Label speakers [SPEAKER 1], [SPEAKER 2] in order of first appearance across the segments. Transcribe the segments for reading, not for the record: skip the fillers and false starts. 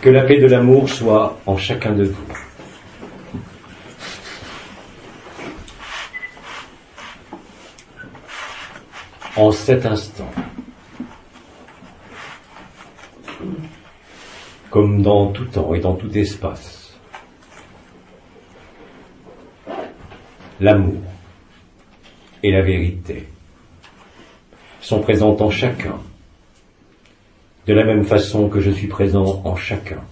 [SPEAKER 1] Que la paix de l'amour soit en chacun de vous. En cet instant, comme dans tout temps et dans tout espace, l'amour et la vérité sont présents en chacun, de la même façon que je suis présent en chacun.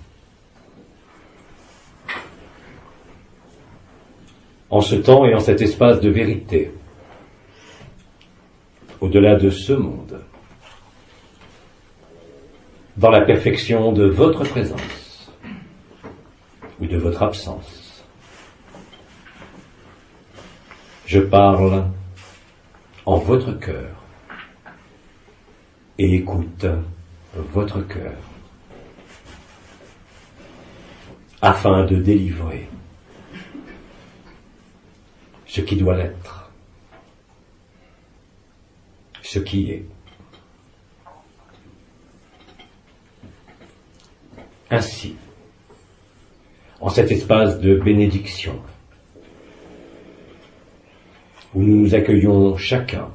[SPEAKER 1] En ce temps et en cet espace de vérité, au-delà de ce monde, dans la perfection de votre présence ou de votre absence, je parle en votre cœur et écoute votre cœur, afin de délivrer ce qui doit l'être, ce qui est. Ainsi, en cet espace de bénédiction, où nous nous accueillons chacun,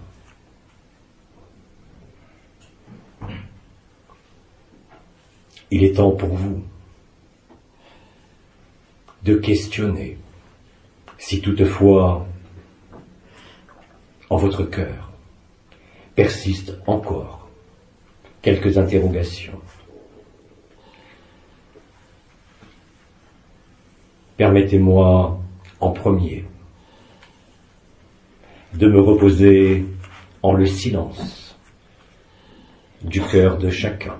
[SPEAKER 1] il est temps pour vous de questionner si toutefois en votre cœur persistent encore quelques interrogations. Permettez-moi en premier de me reposer en le silence du cœur de chacun.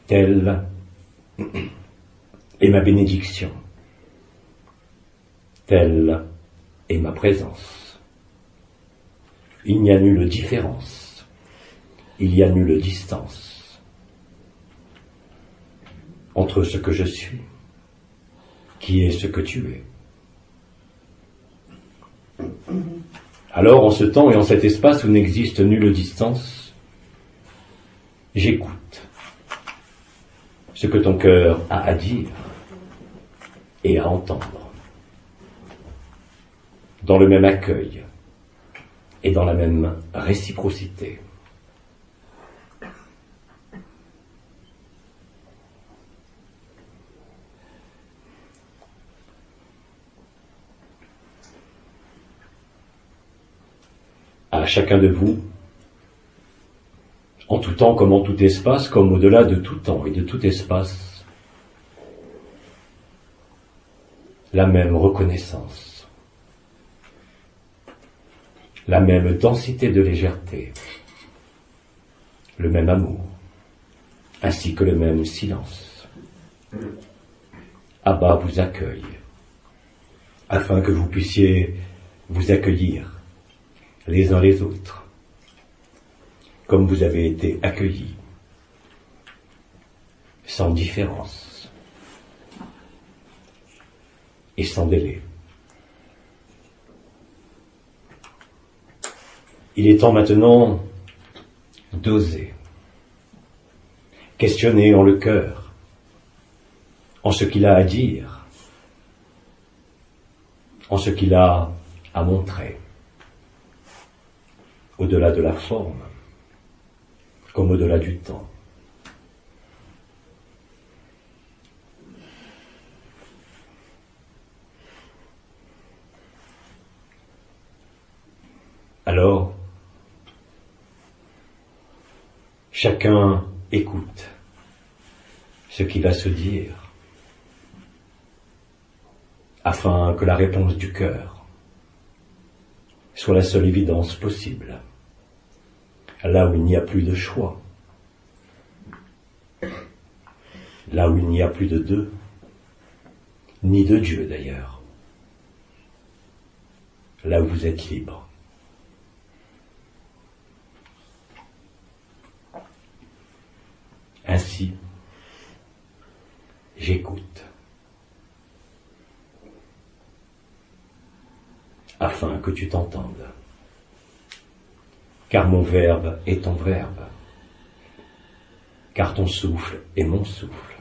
[SPEAKER 1] Telle est ma bénédiction, telle est ma présence. Il n'y a nulle différence, il y a nulle distance entre ce que je suis, qui est ce que tu es. Alors, en ce temps et en cet espace où n'existe nulle distance, j'écoute ce que ton cœur a à dire et à entendre, dans le même accueil et dans la même réciprocité. À chacun de vous, en tout temps comme en tout espace, comme au-delà de tout temps et de tout espace, la même reconnaissance, la même densité de légèreté, le même amour, ainsi que le même silence. Abba vous accueille, afin que vous puissiez vous accueillir les uns les autres, comme vous avez été accueillis, sans différence et sans délai. Il est temps maintenant d'oser questionner en le cœur, en ce qu'il a à dire, en ce qu'il a à montrer, au-delà de la forme, comme au-delà du temps. Alors, chacun écoute ce qui va se dire, afin que la réponse du cœur soit la seule évidence possible, là où il n'y a plus de choix, là où il n'y a plus de deux, ni de Dieu d'ailleurs, là où vous êtes libre. Ainsi, j'écoute, afin que tu t'entendes. Car mon verbe est ton verbe, car ton souffle est mon souffle.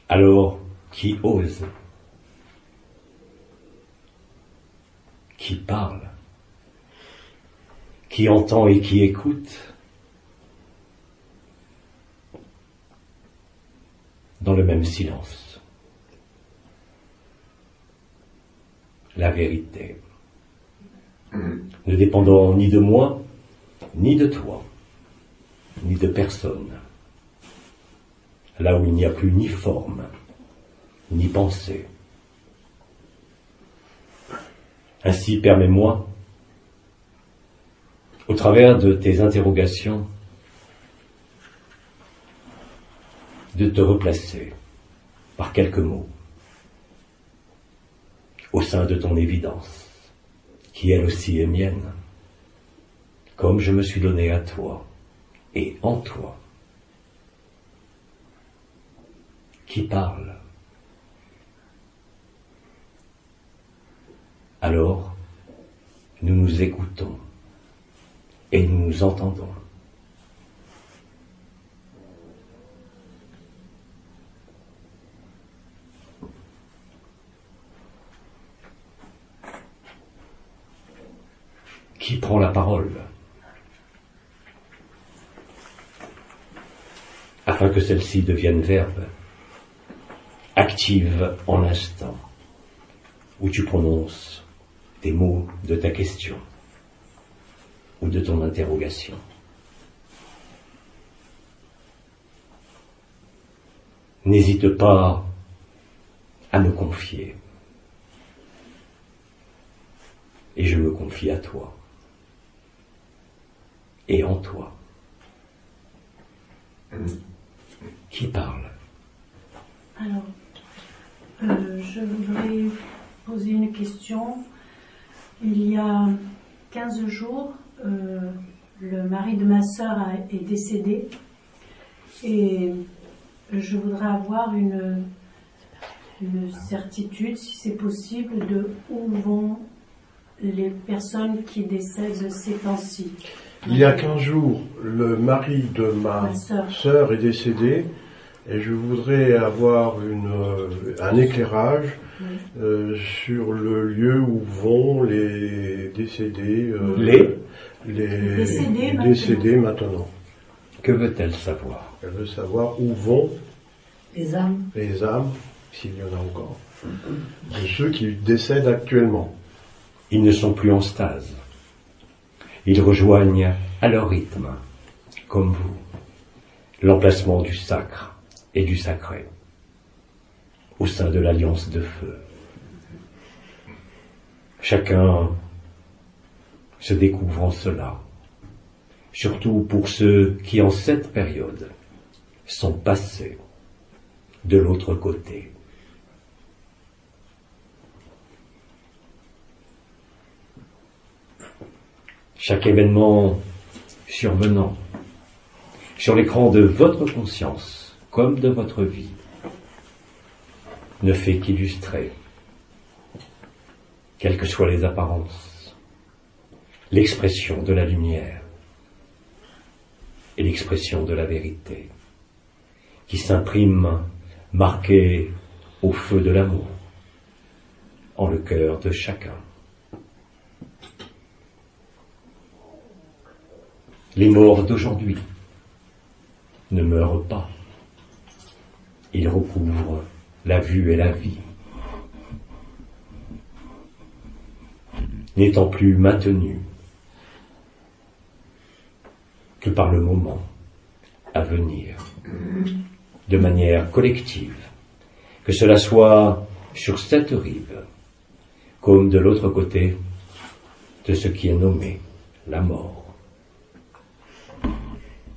[SPEAKER 1] Alors, qui ose? Qui parle? Qui entend et qui écoute? Dans le même silence. La vérité. Ne dépendant ni de moi, ni de toi, ni de personne. Là où il n'y a plus ni forme, ni pensée. Ainsi, permets-moi, au travers de tes interrogations, de te replacer par quelques mots au sein de ton évidence, qui elle aussi est mienne, comme je me suis donné à toi et en toi. Qui parle? Alors, nous nous écoutons et nous nous entendons. Qui prend la parole? Afin que celle-ci devienne verbe, active en l'instant où tu prononces des mots de ta question ou de ton interrogation. N'hésite pas à me confier. Et je me confie à toi. Et en toi. Qui parle?
[SPEAKER 2] Alors, je voudrais poser une question. Il y a 15 jours, le mari de ma sœur est décédé et je voudrais avoir une certitude, si c'est possible, de où vont les personnes qui décèdent ces temps-ci.
[SPEAKER 3] Il y a 15 jours, le mari de ma sœur est décédé et je voudrais avoir un éclairage sur le lieu où vont les décédés, les décédés maintenant.
[SPEAKER 1] Que veut-elle savoir?
[SPEAKER 3] Elle veut savoir où vont
[SPEAKER 2] les âmes,
[SPEAKER 3] s'il y en a encore, de ceux qui décèdent actuellement.
[SPEAKER 1] Ils ne sont plus en stase. Ils rejoignent à leur rythme, comme vous, l'emplacement du sacre et du sacré, au sein de l'alliance de feu. Chacun se découvre en cela, surtout pour ceux qui, en cette période, sont passés de l'autre côté. Chaque événement survenant sur l'écran de votre conscience, comme de votre vie, ne fait qu'illustrer, quelles que soient les apparences, l'expression de la lumière et l'expression de la vérité, qui s'imprime marquée au feu de l'amour, en le cœur de chacun. Les morts d'aujourd'hui ne meurent pas. Ils recouvrent la vue et la vie, n'étant plus maintenus que par le moment à venir, de manière collective, que cela soit sur cette rive, comme de l'autre côté de ce qui est nommé la mort.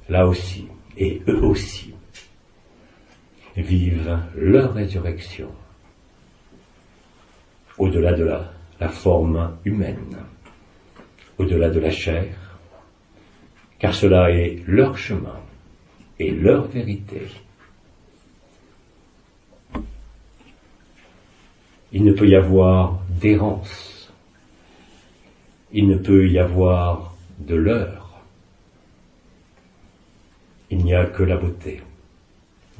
[SPEAKER 1] Là aussi, et eux aussi, vivent leur résurrection, au-delà de la forme humaine, au-delà de la chair, car cela est leur chemin et leur vérité. Il ne peut y avoir d'errance. Il ne peut y avoir de leurre. Il n'y a que la beauté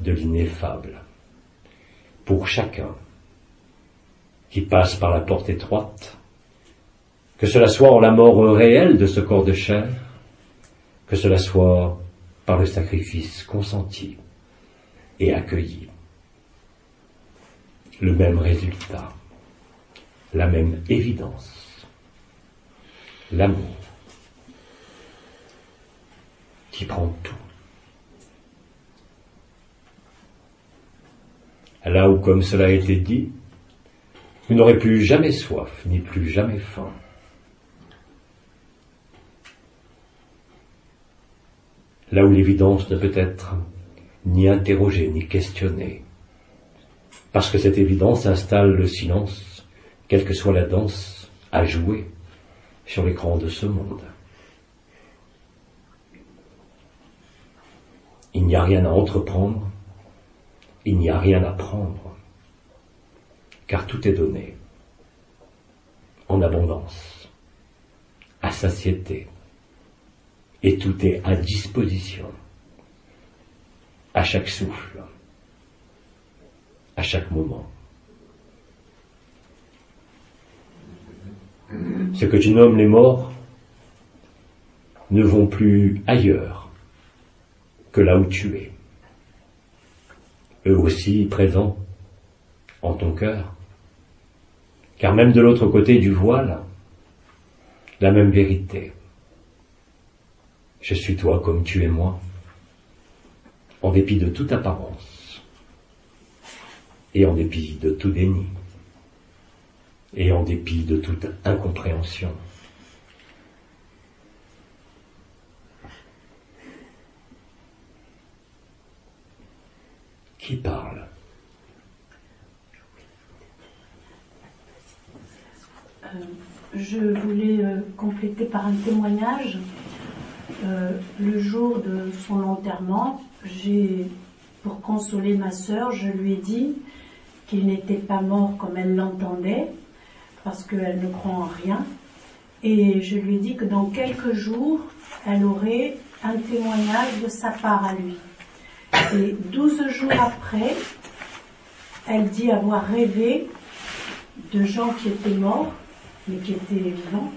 [SPEAKER 1] de l'ineffable pour chacun qui passe par la porte étroite, que cela soit en la mort réelle de ce corps de chair, que cela soit par le sacrifice consenti et accueilli. Le même résultat, la même évidence, l'amour qui prend tout. Là où, comme cela a été dit, vous n'aurez plus jamais soif, ni plus jamais faim. Là où l'évidence ne peut être ni interrogée, ni questionnée. Parce que cette évidence installe le silence, quelle que soit la danse à jouer sur l'écran de ce monde. Il n'y a rien à entreprendre, il n'y a rien à prendre, car tout est donné, en abondance, à satiété, et tout est à disposition, à chaque souffle, à chaque moment. Ce que tu nommes les morts ne vont plus ailleurs que là où tu es. Eux aussi présents en ton cœur, car même de l'autre côté du voile, la même vérité. Je suis toi comme tu es moi, en dépit de toute apparence, et en dépit de tout déni, et en dépit de toute incompréhension. Qui parle?
[SPEAKER 2] Je voulais compléter par un témoignage. Le jour de son enterrement, pour consoler ma sœur, je lui ai dit qu'il n'était pas mort comme elle l'entendait, parce qu'elle ne croit en rien. Et je lui ai dit que dans quelques jours, elle aurait un témoignage de sa part à lui. Et 12 jours après, elle dit avoir rêvé de gens qui étaient morts, mais qui étaient vivants,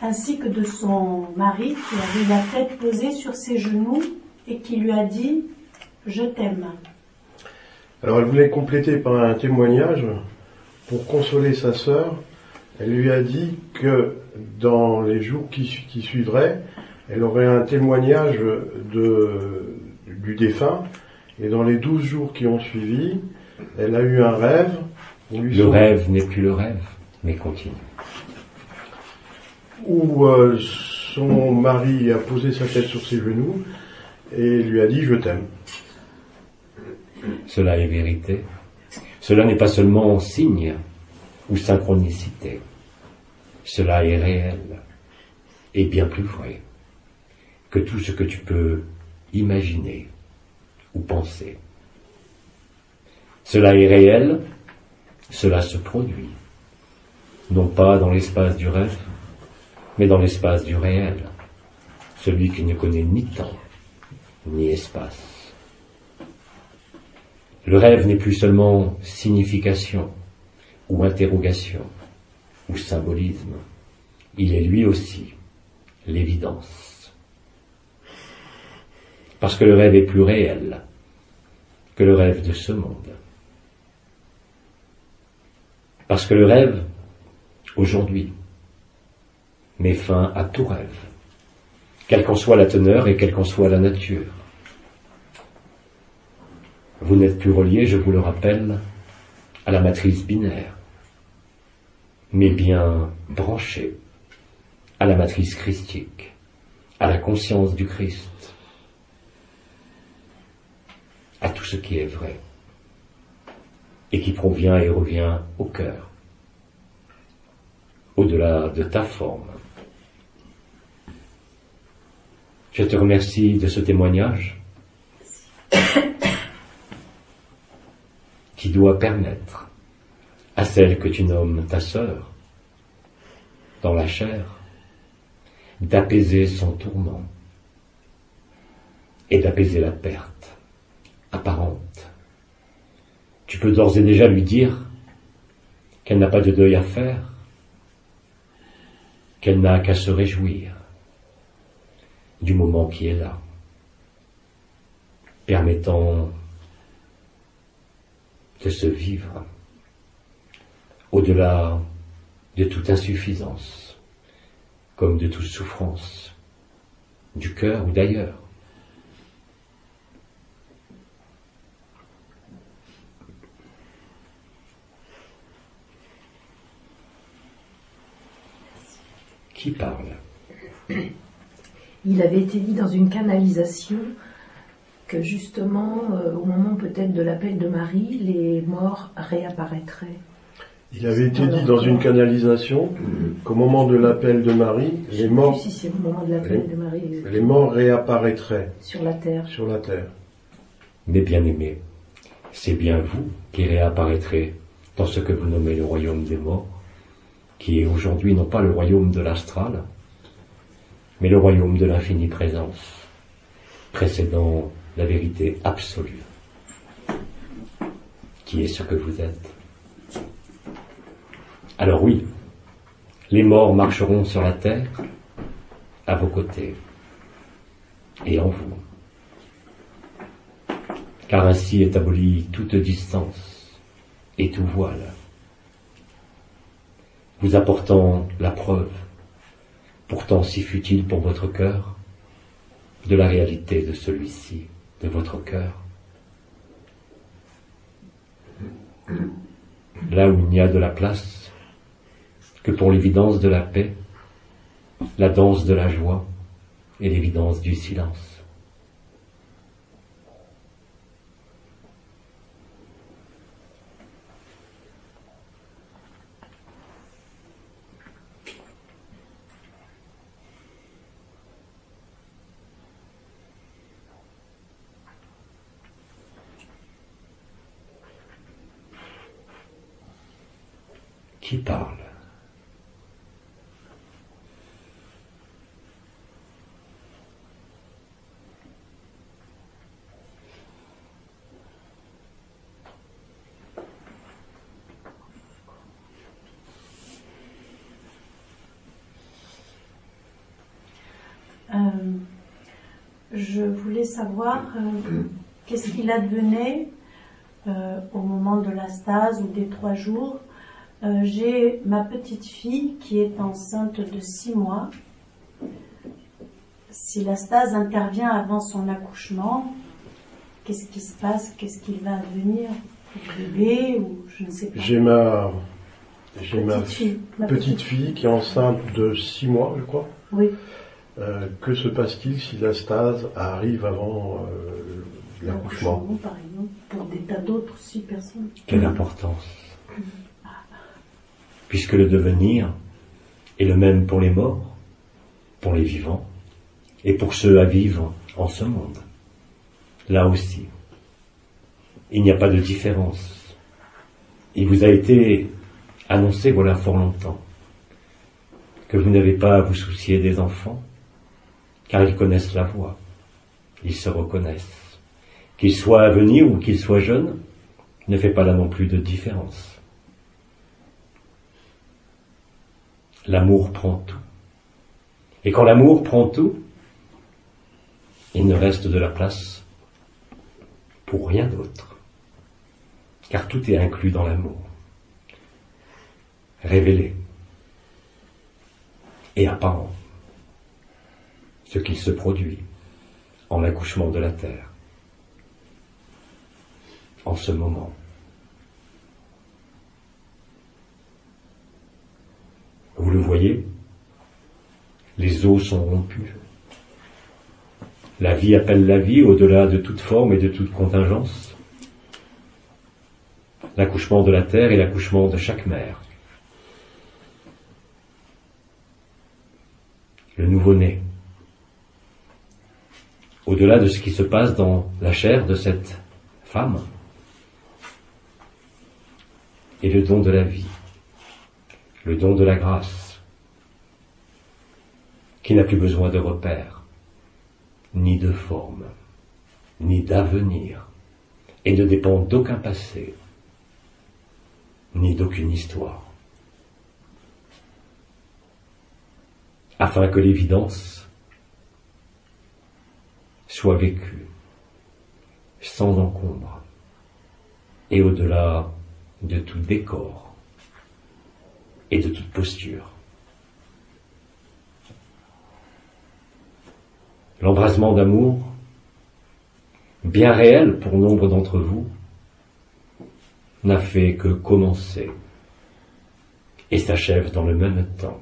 [SPEAKER 2] ainsi que de son mari qui avait la tête posée sur ses genoux et qui lui a dit « Je t'aime ».
[SPEAKER 3] Alors elle voulait compléter par un témoignage pour consoler sa sœur. Elle lui a dit que dans les jours qui suivraient, elle aurait un témoignage du défunt, et dans les 12 jours qui ont suivi, elle a eu un rêve.
[SPEAKER 1] Le rêve n'est plus le rêve, mais continue.
[SPEAKER 3] Où son mari a posé sa tête sur ses genoux et lui a dit « Je t'aime ».
[SPEAKER 1] Cela est vérité. Cela n'est pas seulement signe ou synchronicité. Cela est réel et bien plus vrai que tout ce que tu peux imaginer ou penser. Cela est réel, cela se produit, non pas dans l'espace du rêve, mais dans l'espace du réel, celui qui ne connaît ni temps, ni espace. Le rêve n'est plus seulement signification, ou interrogation, ou symbolisme. Il est lui aussi l'évidence. Parce que le rêve est plus réel que le rêve de ce monde. Parce que le rêve, aujourd'hui, met fin à tout rêve, quelle qu'en soit la teneur et quelle qu'en soit la nature. Vous n'êtes plus reliés, je vous le rappelle, à la matrice binaire, mais bien branchés à la matrice christique, à la conscience du Christ, à tout ce qui est vrai et qui provient et revient au cœur, au-delà de ta forme. Je te remercie de ce témoignage qui doit permettre à celle que tu nommes ta sœur, dans la chair, d'apaiser son tourment et d'apaiser la perte apparente. Tu peux d'ores et déjà lui dire qu'elle n'a pas de deuil à faire, qu'elle n'a qu'à se réjouir du moment qui est là, permettant de se vivre au-delà de toute insuffisance, comme de toute souffrance, du cœur ou d'ailleurs. Qui parle?
[SPEAKER 4] Il avait été dit dans une canalisation que justement, au moment peut-être de l'appel de Marie, les morts réapparaîtraient.
[SPEAKER 3] Il avait été dit dans une canalisation qu'au moment de l'appel de Marie, les morts,
[SPEAKER 4] si c'est au moment de l'appel de Marie,
[SPEAKER 3] les morts réapparaîtraient
[SPEAKER 4] sur la terre.
[SPEAKER 3] Sur la terre.
[SPEAKER 1] Mais bien-aimés, c'est bien vous qui réapparaîtrez dans ce que vous nommez le royaume des morts, qui est aujourd'hui non pas le royaume de l'astral, mais le royaume de l'infinie présence, précédant la vérité absolue, qui est ce que vous êtes. Alors oui, les morts marcheront sur la terre, à vos côtés, et en vous. Car ainsi est abolie toute distance et tout voile, vous apportant la preuve, pourtant si futile pour votre cœur, de la réalité de celui-ci, de votre cœur. Là où il n'y a de la place que pour l'évidence de la paix, la danse de la joie et l'évidence du silence. Qui parle?
[SPEAKER 2] Je voulais savoir qu'est-ce qu'il advenait au moment de la stase ou des 3 jours. J'ai ma petite fille qui est enceinte de 6 mois. Si la stase intervient avant son accouchement, qu'est-ce qui se passe? Qu'est-ce qui va advenir? Le bébé ou je ne sais pas.
[SPEAKER 3] J'ai ma petite fille qui est enceinte de 6 mois, je crois.
[SPEAKER 2] Oui.
[SPEAKER 3] Que se passe-t-il si la stase arrive avant l'accouchement?
[SPEAKER 2] Par exemple, pour des tas d'autres 6 personnes.
[SPEAKER 1] Quelle importance! Puisque le devenir est le même pour les morts, pour les vivants, et pour ceux à vivre en ce monde. Là aussi, il n'y a pas de différence. Il vous a été annoncé voilà fort longtemps que vous n'avez pas à vous soucier des enfants, car ils connaissent la voie, ils se reconnaissent. Qu'ils soient à venir ou qu'ils soient jeunes, ne fait pas là non plus de différence. L'amour prend tout. Et quand l'amour prend tout, il ne reste de la place pour rien d'autre. Car tout est inclus dans l'amour. Révélé et apparent. Ce qui se produit en l'accouchement de la terre. En ce moment. Vous le voyez, les os sont rompus. La vie appelle la vie au-delà de toute forme et de toute contingence. L'accouchement de la terre et l'accouchement de chaque mère. Le nouveau-né. Au-delà de ce qui se passe dans la chair de cette femme est le don de la vie, le don de la grâce, qui n'a plus besoin de repères, ni de forme, ni d'avenir, et ne dépend d'aucun passé, ni d'aucune histoire. Afin que l'évidence soit vécue sans encombre et au-delà de tout décor et de toute posture. L'embrasement d'amour, bien réel pour nombre d'entre vous, n'a fait que commencer et s'achève dans le même temps,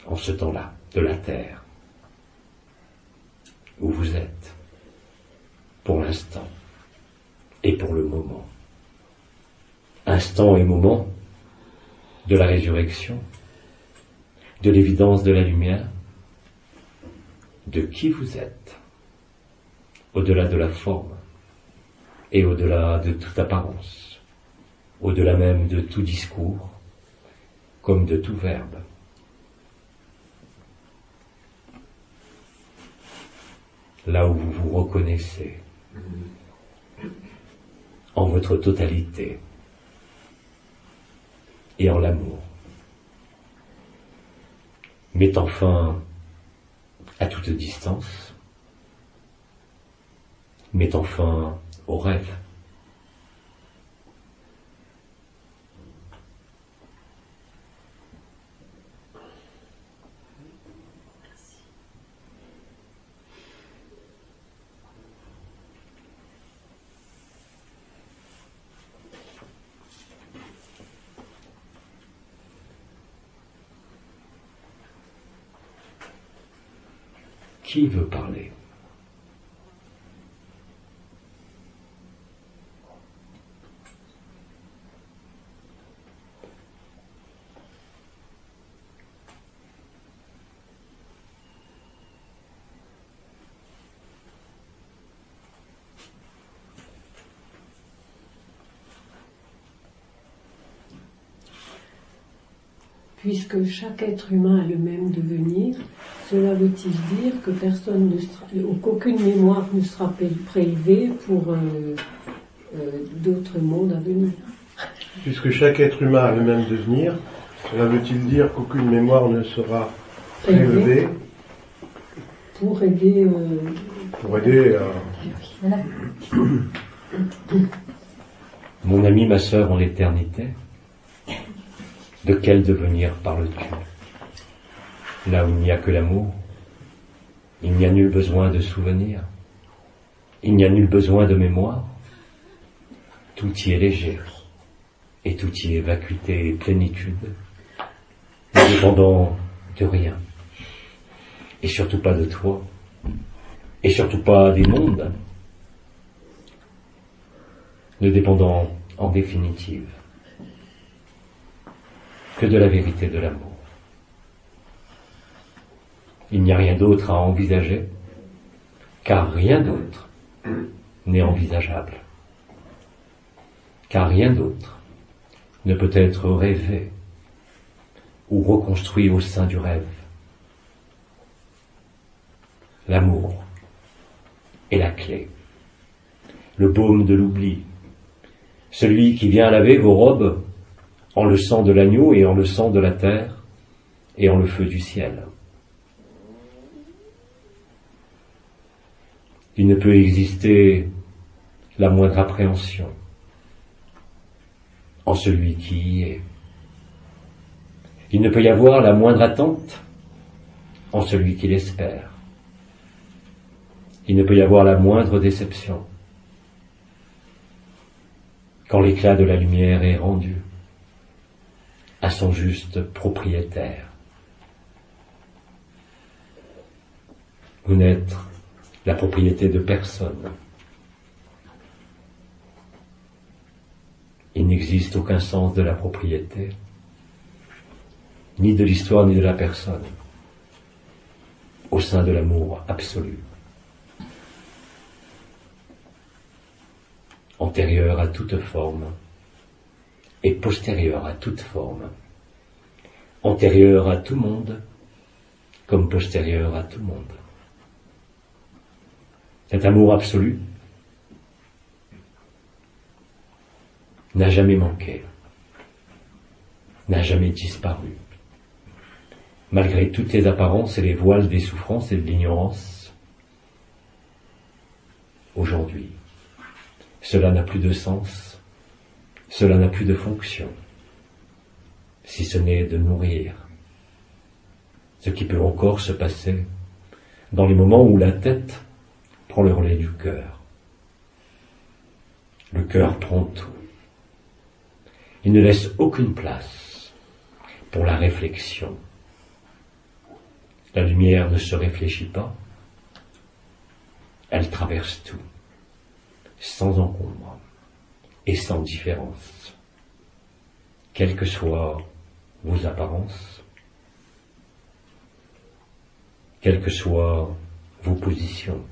[SPEAKER 1] en ce temps-là, de la terre, où vous êtes, pour l'instant et pour le moment. Instant et moment de la résurrection, de l'évidence de la lumière, de qui vous êtes, au-delà de la forme et au-delà de toute apparence, au-delà même de tout discours, comme de tout verbe. Là où vous vous reconnaissez, en votre totalité et en l'amour, mettant fin à toute distance, mettant fin au rêve. Qui veut parler?
[SPEAKER 5] Puisque chaque être humain a le même devenir, cela veut-il dire que personne ne sera, qu'aucune mémoire ne sera prélevée pour d'autres mondes à venir?
[SPEAKER 3] Puisque chaque être humain a le même devenir, cela veut-il dire qu'aucune mémoire ne sera prélevée
[SPEAKER 5] pour aider
[SPEAKER 1] Mon ami, ma sœur en l'éternité, de quel devenir parles-tu? Là où il n'y a que l'amour, il n'y a nul besoin de souvenirs, il n'y a nul besoin de mémoire. Tout y est léger, et tout y est vacuité et plénitude, ne dépendant de rien, et surtout pas de toi, et surtout pas des mondes, ne dépendant en définitive que de la vérité de l'amour. Il n'y a rien d'autre à envisager, car rien d'autre n'est envisageable, car rien d'autre ne peut être rêvé ou reconstruit au sein du rêve. L'amour est la clé, le baume de l'oubli, celui qui vient laver vos robes en le sang de l'agneau et en le sang de la terre et en le feu du ciel. Il ne peut exister la moindre appréhension en celui qui y est. Il ne peut y avoir la moindre attente en celui qui l'espère. Il ne peut y avoir la moindre déception quand l'éclat de la lumière est rendu à son juste propriétaire. Vous n'êtes la propriété de personne. Il n'existe aucun sens de la propriété, ni de l'histoire ni de la personne, au sein de l'amour absolu, antérieur à toute forme, est postérieur à toute forme, antérieur à tout monde, comme postérieur à tout monde. Cet amour absolu n'a jamais manqué, n'a jamais disparu. Malgré toutes les apparences et les voiles des souffrances et de l'ignorance, aujourd'hui, cela n'a plus de sens, cela n'a plus de fonction, si ce n'est de nourrir ce qui peut encore se passer dans les moments où la tête prend le relais du cœur. Le cœur prend tout. Il ne laisse aucune place pour la réflexion. La lumière ne se réfléchit pas, elle traverse tout, sans encombre et sans différence, quelles que soient vos apparences, quelles que soient vos positions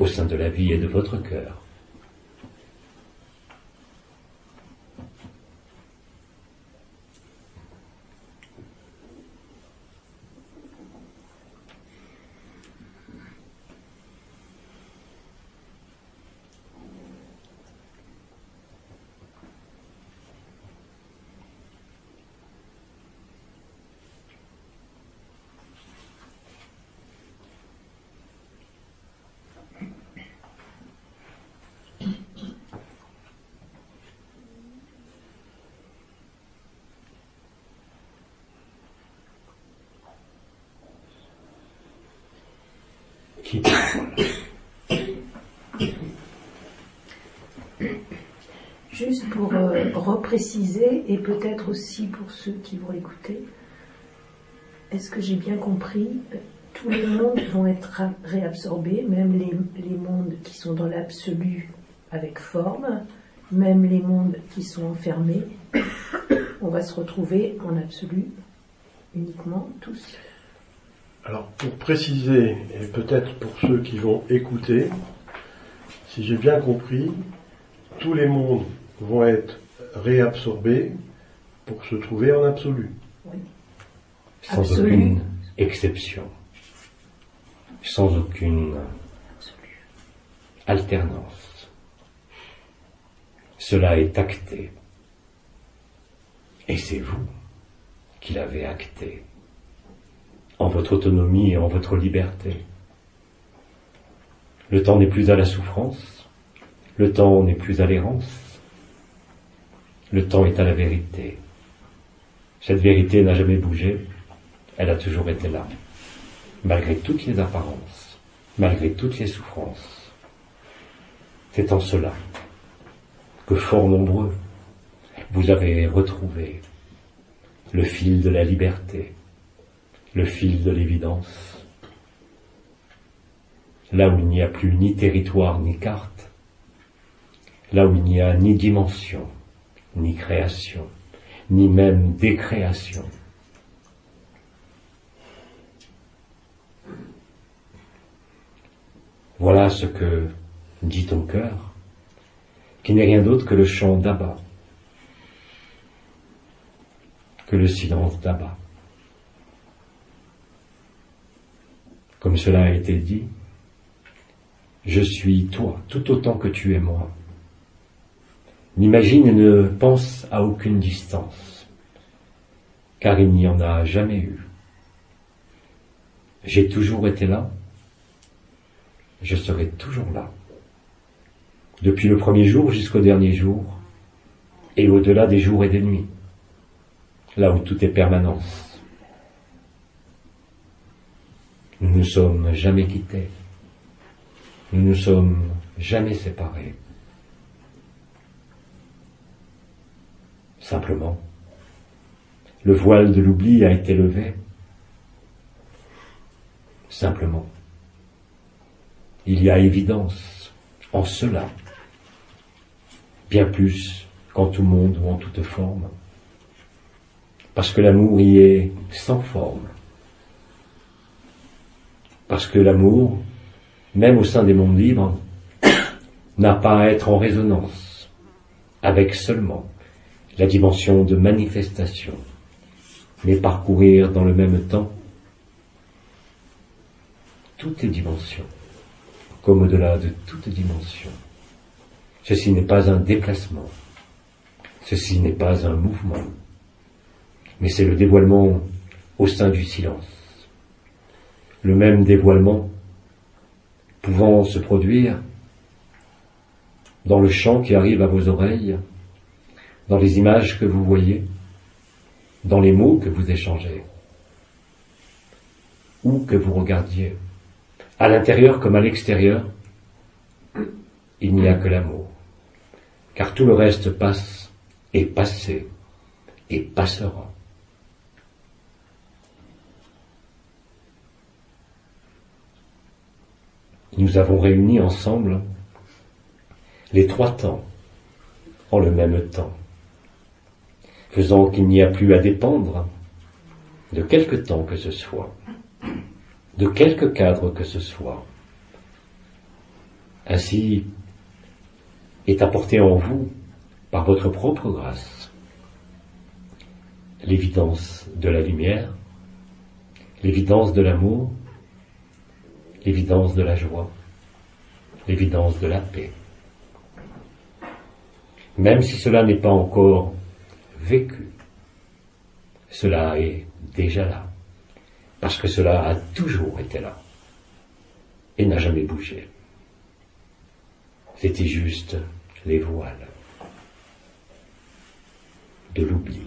[SPEAKER 1] au sein de la vie et de votre cœur. Qui parle ?
[SPEAKER 4] Juste pour repréciser, et peut-être aussi pour ceux qui vont écouter, est-ce que j'ai bien compris, tous les mondes vont être réabsorbés, même les mondes qui sont dans l'absolu avec forme, même les mondes qui sont enfermés, on va se retrouver en absolu uniquement tous.
[SPEAKER 3] Alors, pour préciser, et peut-être pour ceux qui vont écouter, si j'ai bien compris, tous les mondes vont être réabsorbés pour se trouver en absolu.
[SPEAKER 4] Oui.
[SPEAKER 1] Sans
[SPEAKER 4] Absolu.
[SPEAKER 1] aucune exception, sans aucune alternance. Cela est acté. Et c'est vous qui l'avez acté, en votre autonomie et en votre liberté. Le temps n'est plus à la souffrance, le temps n'est plus à l'errance, le temps est à la vérité. Cette vérité n'a jamais bougé, elle a toujours été là, malgré toutes les apparences, malgré toutes les souffrances. C'est en cela que fort nombreux, vous avez retrouvé le fil de la liberté, le fil de l'évidence, là où il n'y a plus ni territoire ni carte, là où il n'y a ni dimension, ni création, ni même décréation. Voilà ce que dit ton cœur, qui n'est rien d'autre que le chant d'Abba, que le silence d'Abba. Comme cela a été dit, je suis toi, tout autant que tu es moi. N'imagine et ne pense à aucune distance, car il n'y en a jamais eu. J'ai toujours été là, je serai toujours là, depuis le premier jour jusqu'au dernier jour, et au-delà des jours et des nuits, là où tout est permanence. Nous ne sommes jamais quittés, nous ne sommes jamais séparés. Simplement, le voile de l'oubli a été levé. Simplement, il y a évidence en cela, bien plus qu'en tout monde ou en toute forme, parce que l'amour y est sans forme, parce que l'amour, même au sein des mondes libres, n'a pas à être en résonance avec seulement la dimension de manifestation, mais parcourir dans le même temps toutes les dimensions, comme au-delà de toute dimension. Ceci n'est pas un déplacement, ceci n'est pas un mouvement, mais c'est le dévoilement au sein du silence. Le même dévoilement pouvant se produire dans le chant qui arrive à vos oreilles, dans les images que vous voyez, dans les mots que vous échangez, ou que vous regardiez. À l'intérieur comme à l'extérieur, il n'y a que l'amour, car tout le reste passe, est passé, et passera. Nous avons réuni ensemble les trois temps en le même temps, faisant qu'il n'y a plus à dépendre de quelque temps que ce soit, de quelque cadre que ce soit. Ainsi est apporté en vous, par votre propre grâce, l'évidence de la lumière, l'évidence de l'amour, l'évidence de la joie, l'évidence de la paix. Même si cela n'est pas encore vécu, cela est déjà là, parce que cela a toujours été là et n'a jamais bougé. C'était juste les voiles de l'oubli.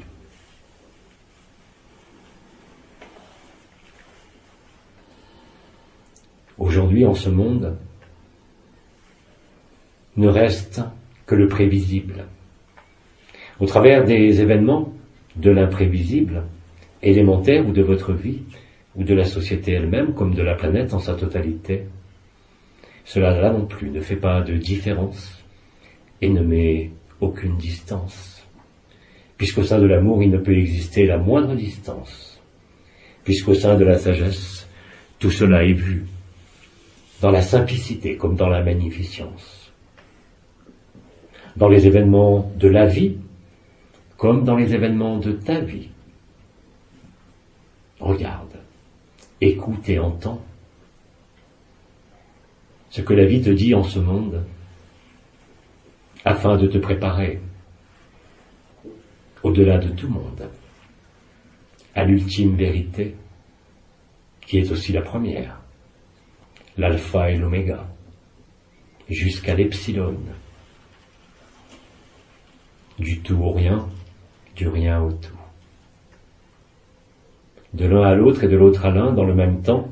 [SPEAKER 1] Aujourd'hui, en ce monde, ne reste que le prévisible. Au travers des événements de l'imprévisible, élémentaire ou de votre vie, ou de la société elle-même, comme de la planète en sa totalité, cela là non plus ne fait pas de différence et ne met aucune distance, puisqu'au sein de l'amour il ne peut exister la moindre distance, puisqu'au sein de la sagesse tout cela est vu, dans la simplicité comme dans la magnificence, dans les événements de la vie comme dans les événements de ta vie. Regarde, écoute et entends ce que la vie te dit en ce monde, afin de te préparer, au-delà de tout monde, à l'ultime vérité, qui est aussi la première, l'alpha et l'oméga, jusqu'à l'epsilon, du tout au rien, du rien au tout. De l'un à l'autre et de l'autre à l'un dans le même temps,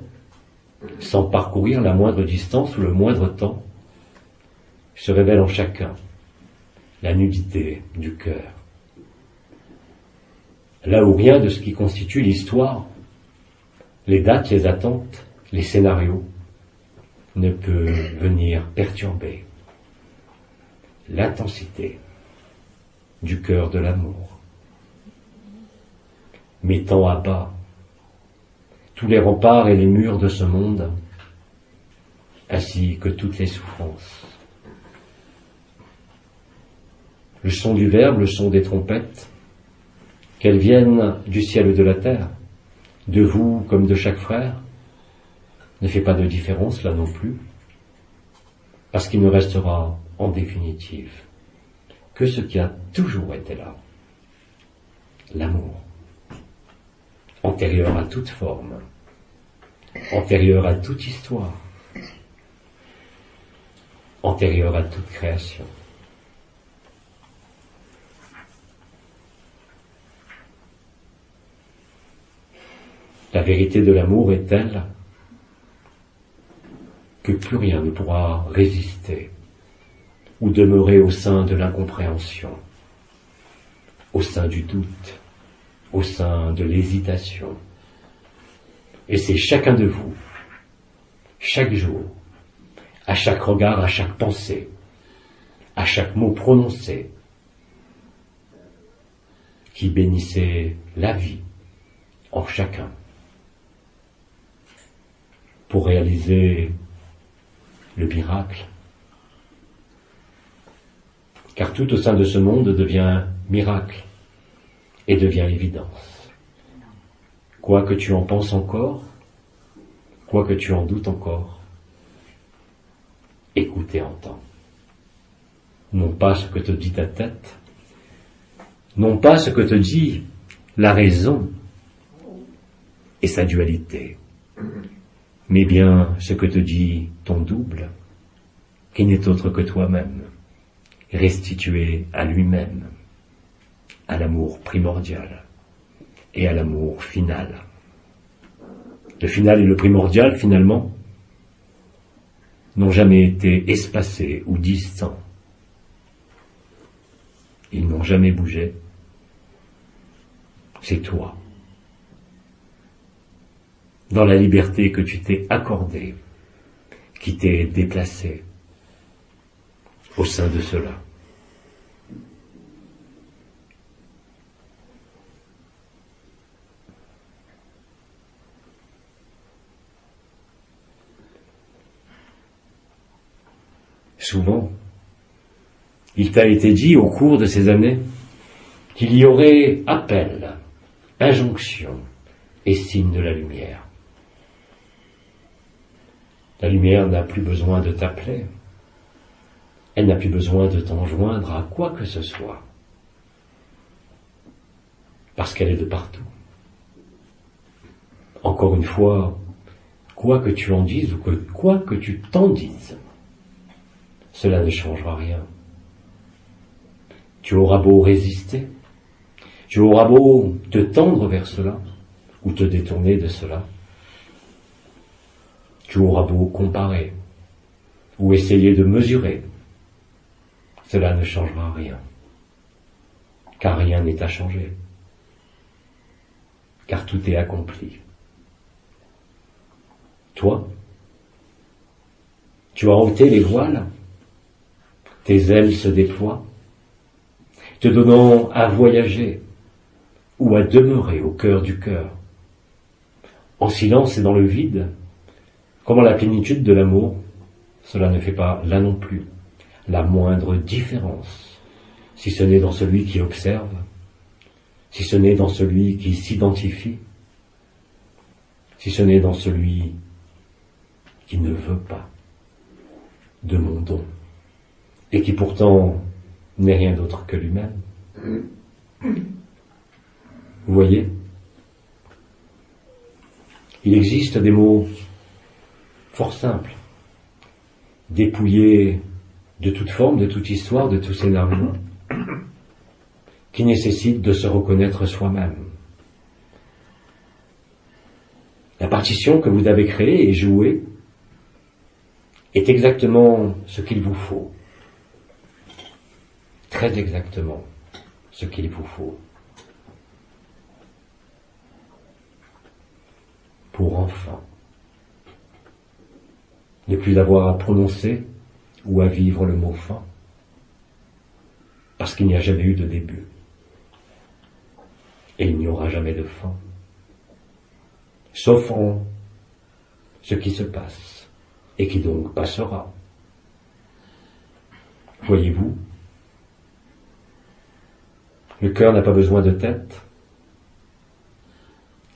[SPEAKER 1] sans parcourir la moindre distance ou le moindre temps, se révèle en chacun la nudité du cœur. Là où rien de ce qui constitue l'histoire, les dates, les attentes, les scénarios, ne peut venir perturber l'intensité du cœur de l'amour, mettant à bas tous les remparts et les murs de ce monde, ainsi que toutes les souffrances. Le son du Verbe, le son des trompettes, qu'elles viennent du ciel ou de la terre, de vous comme de chaque frère, ne fait pas de différence là non plus, parce qu'il ne restera en définitive que ce qui a toujours été là, l'amour, antérieur à toute forme, antérieur à toute histoire, antérieur à toute création. La vérité de l'amour est telle que plus rien ne pourra résister ou demeurer au sein de l'incompréhension, au sein du doute, au sein de l'hésitation. Et c'est chacun de vous, chaque jour, à chaque regard, à chaque pensée, à chaque mot prononcé, qui bénissait la vie en chacun, pour réaliser le miracle. Car tout au sein de ce monde devient miracle. et devient évidence. Quoi que tu en penses encore, quoi que tu en doutes encore, écoute et entends. Non pas ce que te dit ta tête, non pas ce que te dit la raison et sa dualité, mais bien ce que te dit ton double, qui n'est autre que toi-même, restitué à lui-même, à l'amour primordial et à l'amour final. Le final et le primordial, finalement, n'ont jamais été espacés ou distants. Ils n'ont jamais bougé. C'est toi. Dans la liberté que tu t'es accordée, qui t'est déplacée au sein de cela. Souvent, il t'a été dit au cours de ces années qu'il y aurait appel, injonction et signe de la lumière. La lumière n'a plus besoin de t'appeler. Elle n'a plus besoin de t'enjoindre à quoi que ce soit. Parce qu'elle est de partout. Encore une fois, quoi que tu en dises ou quoi que tu t'en dises, cela ne changera rien. Tu auras beau résister, tu auras beau te tendre vers cela, ou te détourner de cela, tu auras beau comparer, ou essayer de mesurer, cela ne changera rien, car rien n'est à changer, car tout est accompli. Toi, tu as ôté les voiles, tes ailes se déploient, te donnant à voyager ou à demeurer au cœur du cœur, en silence et dans le vide, comme en la plénitude de l'amour. Cela ne fait pas, là non plus, la moindre différence, si ce n'est dans celui qui observe, si ce n'est dans celui qui s'identifie, si ce n'est dans celui qui ne veut pas de mon don, et qui pourtant n'est rien d'autre que lui-même. Vous voyez, il existe des mots fort simples, dépouillés de toute forme, de toute histoire, de tout scénario, qui nécessitent de se reconnaître soi-même. La partition que vous avez créée et jouée est exactement ce qu'il vous faut. Très exactement ce qu'il vous faut. Pour enfin ne plus avoir à prononcer ou à vivre le mot fin, parce qu'il n'y a jamais eu de début, et il n'y aura jamais de fin, sauf en ce qui se passe, et qui donc passera. Voyez-vous, le cœur n'a pas besoin de tête,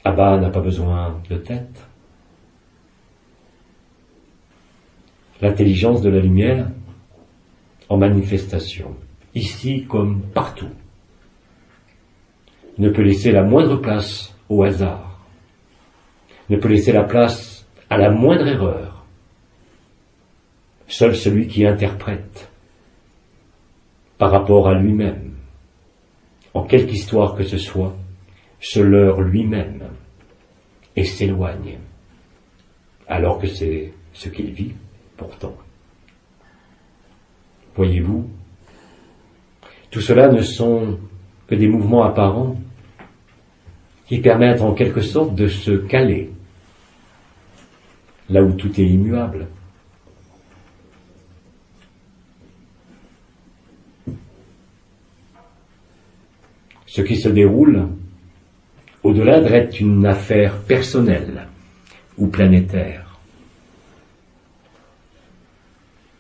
[SPEAKER 1] Abba n'a pas besoin de tête. L'intelligence de la lumière, en manifestation, ici comme partout, ne peut laisser la moindre place au hasard, ne peut laisser la place à la moindre erreur. Seul celui qui interprète par rapport à lui-même, en quelque histoire que ce soit, se leurre lui-même et s'éloigne, alors que c'est ce qu'il vit pourtant. Voyez-vous, tout cela ne sont que des mouvements apparents qui permettent en quelque sorte de se caler là où tout est immuable. Ce qui se déroule au-delà d'être une affaire personnelle ou planétaire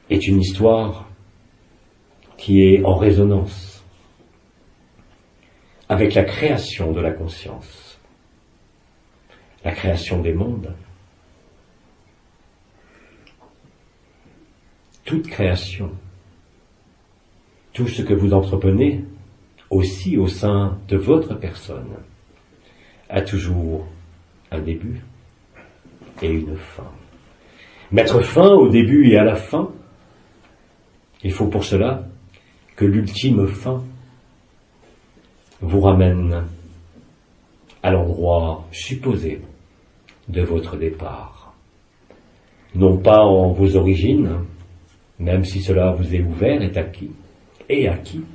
[SPEAKER 1] est une histoire qui est en résonance avec la création de la conscience, la création des mondes. Toute création, tout ce que vous entreprenez, aussi au sein de votre personne, a toujours un début et une fin. Mettre fin au début et à la fin, il faut pour cela que l'ultime fin vous ramène à l'endroit supposé de votre départ. Non pas en vos origines, même si cela vous est ouvert et acquis,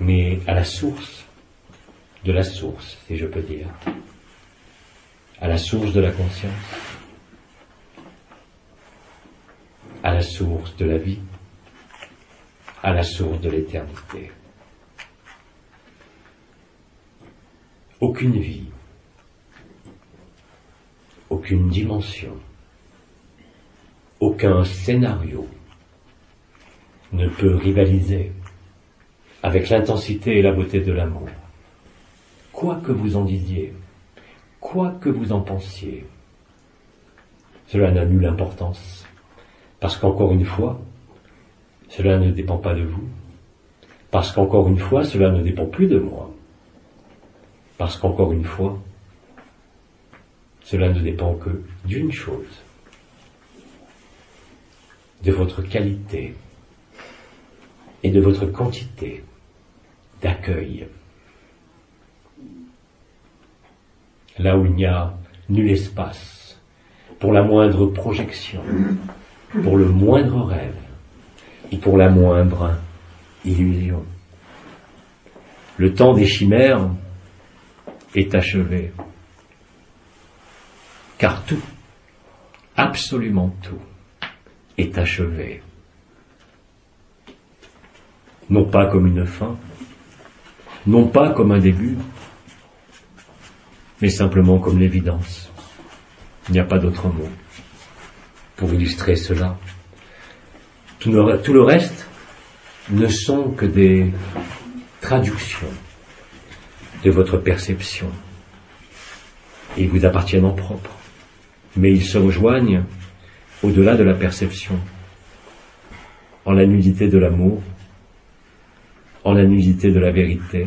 [SPEAKER 1] mais à la source de la source, si je peux dire, à la source de la conscience, à la source de la vie, à la source de l'éternité. Aucune vie, aucune dimension, aucun scénario ne peut rivaliser avec l'intensité et la beauté de l'amour. Quoi que vous en disiez, quoi que vous en pensiez, cela n'a nulle importance, parce qu'encore une fois, cela ne dépend pas de vous, parce qu'encore une fois, cela ne dépend plus de moi, parce qu'encore une fois, cela ne dépend que d'une chose, de votre qualité et de votre quantité d'accueil. Là où il n'y a nul espace pour la moindre projection, pour le moindre rêve ou pour la moindre illusion. Le temps des chimères est achevé, car tout, absolument tout, est achevé. Non pas comme une fin, non pas comme un début, mais simplement comme l'évidence. Il n'y a pas d'autre mot pour illustrer cela. Tout le reste ne sont que des traductions de votre perception. Ils vous appartiennent en propre, mais ils se rejoignent au-delà de la perception, en la nudité de l'amour, en la nudité de la vérité,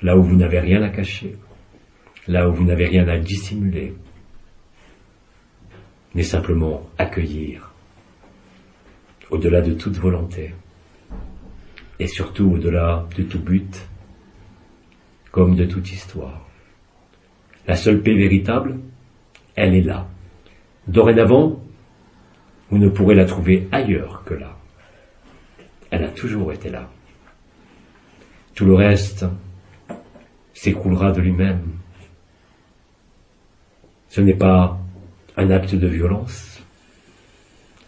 [SPEAKER 1] là où vous n'avez rien à cacher, là où vous n'avez rien à dissimuler, mais simplement accueillir, au-delà de toute volonté, et surtout au-delà de tout but, comme de toute histoire. La seule paix véritable, elle est là. Dorénavant, vous ne pourrez la trouver ailleurs que là. Elle a toujours été là. Tout le reste s'écroulera de lui-même. Ce n'est pas un acte de violence,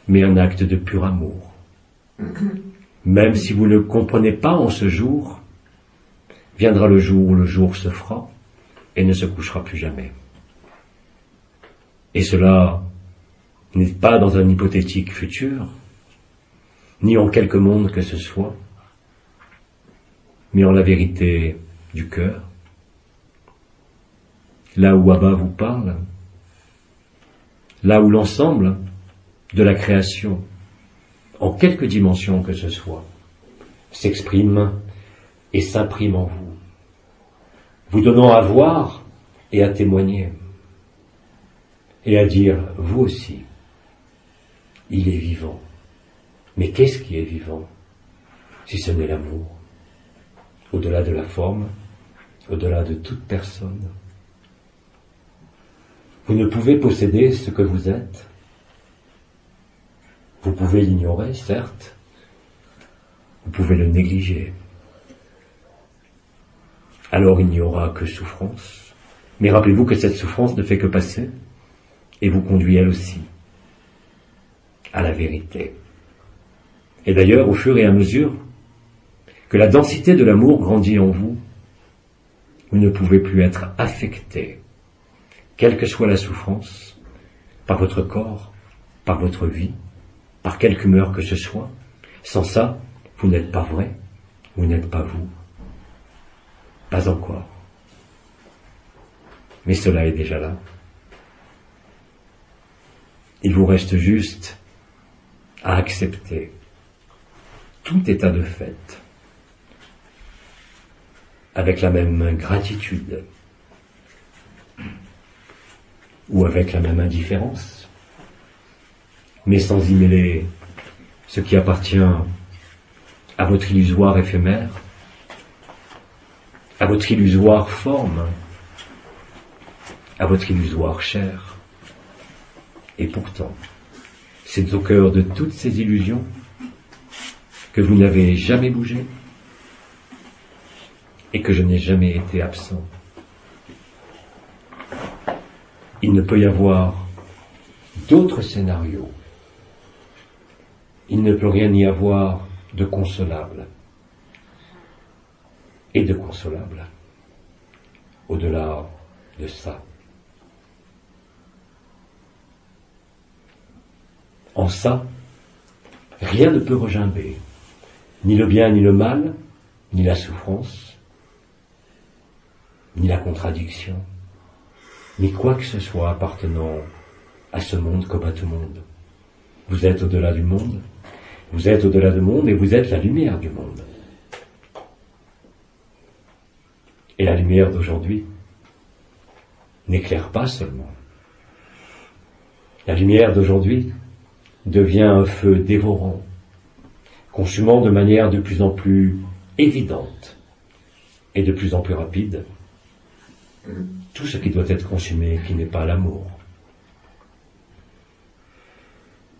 [SPEAKER 1] mais un acte de pur amour. Même si vous ne comprenez pas en ce jour, viendra le jour où le jour se fera et ne se couchera plus jamais. Et cela n'est pas dans un hypothétique futur, ni en quelque monde que ce soit, mais en la vérité du cœur, là où Abba vous parle, là où l'ensemble de la création, en quelque dimension que ce soit, s'exprime et s'imprime en vous, vous donnant à voir et à témoigner, et à dire, vous aussi, il est vivant. Mais qu'est-ce qui est vivant, si ce n'est l'amour, au-delà de la forme, au-delà de toute personne? Vous ne pouvez posséder ce que vous êtes. Vous pouvez l'ignorer, certes. Vous pouvez le négliger. Alors il n'y aura que souffrance. Mais rappelez-vous que cette souffrance ne fait que passer et vous conduit elle aussi à la vérité. Et d'ailleurs, au fur et à mesure que la densité de l'amour grandit en vous, vous ne pouvez plus être affecté, quelle que soit la souffrance, par votre corps, par votre vie, par quelque humeur que ce soit. Sans ça, vous n'êtes pas vrai, vous n'êtes pas vous. Pas encore. Mais cela est déjà là. Il vous reste juste à accepter tout état de fait avec la même gratitude ou avec la même indifférence, mais sans y mêler ce qui appartient à votre illusoire éphémère, à votre illusoire forme, à votre illusoire chair. Et pourtant, c'est au cœur de toutes ces illusions que vous n'avez jamais bougé et que je n'ai jamais été absent. Il ne peut y avoir d'autres scénarios. Il ne peut rien y avoir de consolable et de consolable au-delà de ça. En ça, rien ne peut regimber, ni le bien ni le mal, ni la souffrance, ni la contradiction, ni quoi que ce soit appartenant à ce monde comme à tout monde. Vous êtes au-delà du monde, vous êtes au-delà du monde et vous êtes la lumière du monde. Et la lumière d'aujourd'hui n'éclaire pas seulement. La lumière d'aujourd'hui devient un feu dévorant, consumant de manière de plus en plus évidente et de plus en plus rapide tout ce qui doit être consumé qui n'est pas l'amour.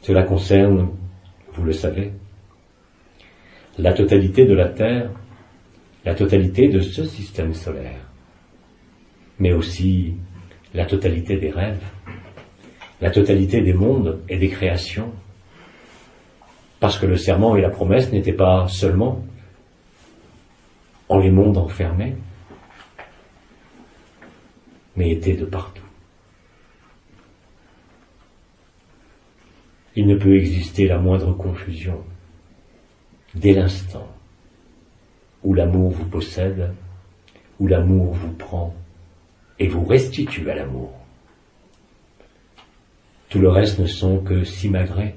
[SPEAKER 1] Cela concerne, vous le savez, la totalité de la Terre, la totalité de ce système solaire, mais aussi la totalité des rêves, la totalité des mondes et des créations, parce que le serment et la promesse n'étaient pas seulement en les mondes enfermés, mais étaient de partout. Il ne peut exister la moindre confusion dès l'instant où l'amour vous possède, où l'amour vous prend et vous restitue à l'amour. Tout le reste ne sont que simagrées,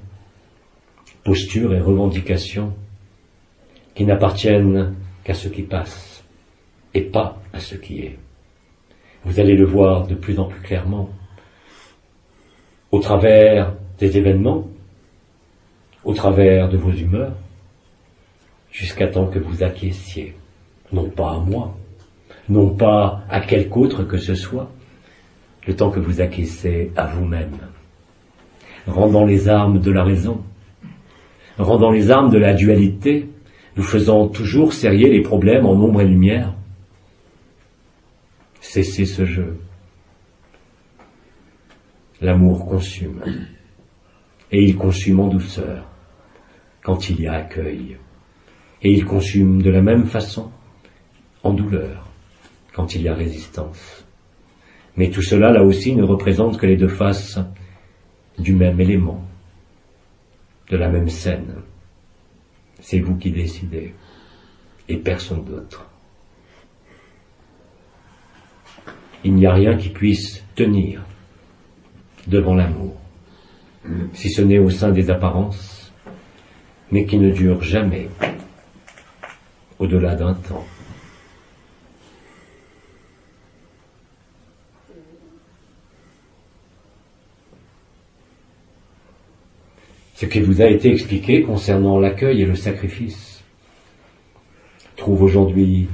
[SPEAKER 1] postures et revendications qui n'appartiennent qu'à ce qui passe et pas à ce qui est. Vous allez le voir de plus en plus clairement au travers des événements, au travers de vos humeurs, jusqu'à temps que vous acquiesciez, non pas à moi, non pas à quelque autre que ce soit, le temps que vous acquiescez à vous-même, rendant les armes de la raison, rendant les armes de la dualité, nous faisant toujours serrer les problèmes en ombre et lumière. Cessez ce jeu. L'amour consume, et il consume en douceur, quand il y a accueil, et il consume de la même façon, en douleur, quand il y a résistance. Mais tout cela, là aussi, ne représente que les deux faces du même élément, de la même scène. C'est vous qui décidez, et personne d'autre. Il n'y a rien qui puisse tenir devant l'amour, si ce n'est au sein des apparences, mais qui ne dure jamais au-delà d'un temps. Ce qui vous a été expliqué concernant l'accueil et le sacrifice trouve aujourd'hui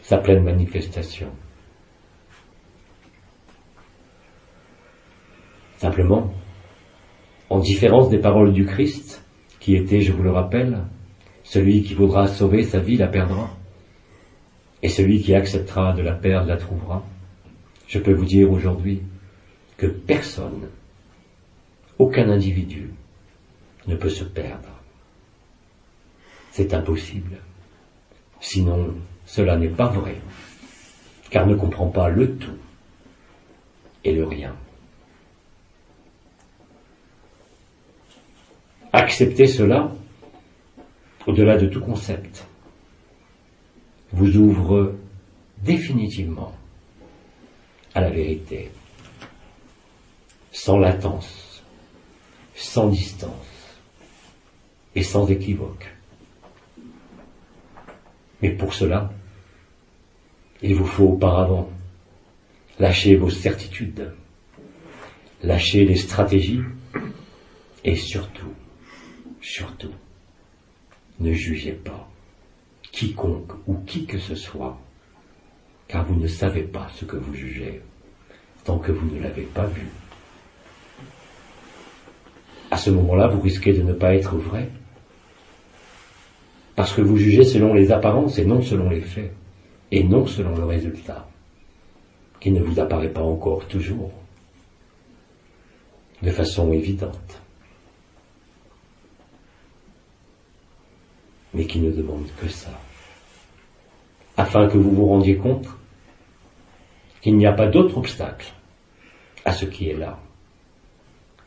[SPEAKER 1] sa pleine manifestation. Simplement, en différence des paroles du Christ, qui étaient, je vous le rappelle, celui qui voudra sauver sa vie la perdra, et celui qui acceptera de la perdre la trouvera, je peux vous dire aujourd'hui que personne, aucun individu, ne peut se perdre. C'est impossible. Sinon, cela n'est pas vrai, car ne comprend pas le tout et le rien. Accepter cela, au-delà de tout concept, vous ouvre définitivement à la vérité, sans latence, sans distance et sans équivoque. Mais pour cela, il vous faut auparavant lâcher vos certitudes, lâcher les stratégies et surtout, ne jugez pas quiconque ou qui que ce soit, car vous ne savez pas ce que vous jugez tant que vous ne l'avez pas vu. À ce moment-là, vous risquez de ne pas être vrai, parce que vous jugez selon les apparences et non selon les faits, et non selon le résultat, qui ne vous apparaît pas encore toujours de façon évidente, mais qui ne demande que ça, afin que vous vous rendiez compte qu'il n'y a pas d'autre obstacle à ce qui est là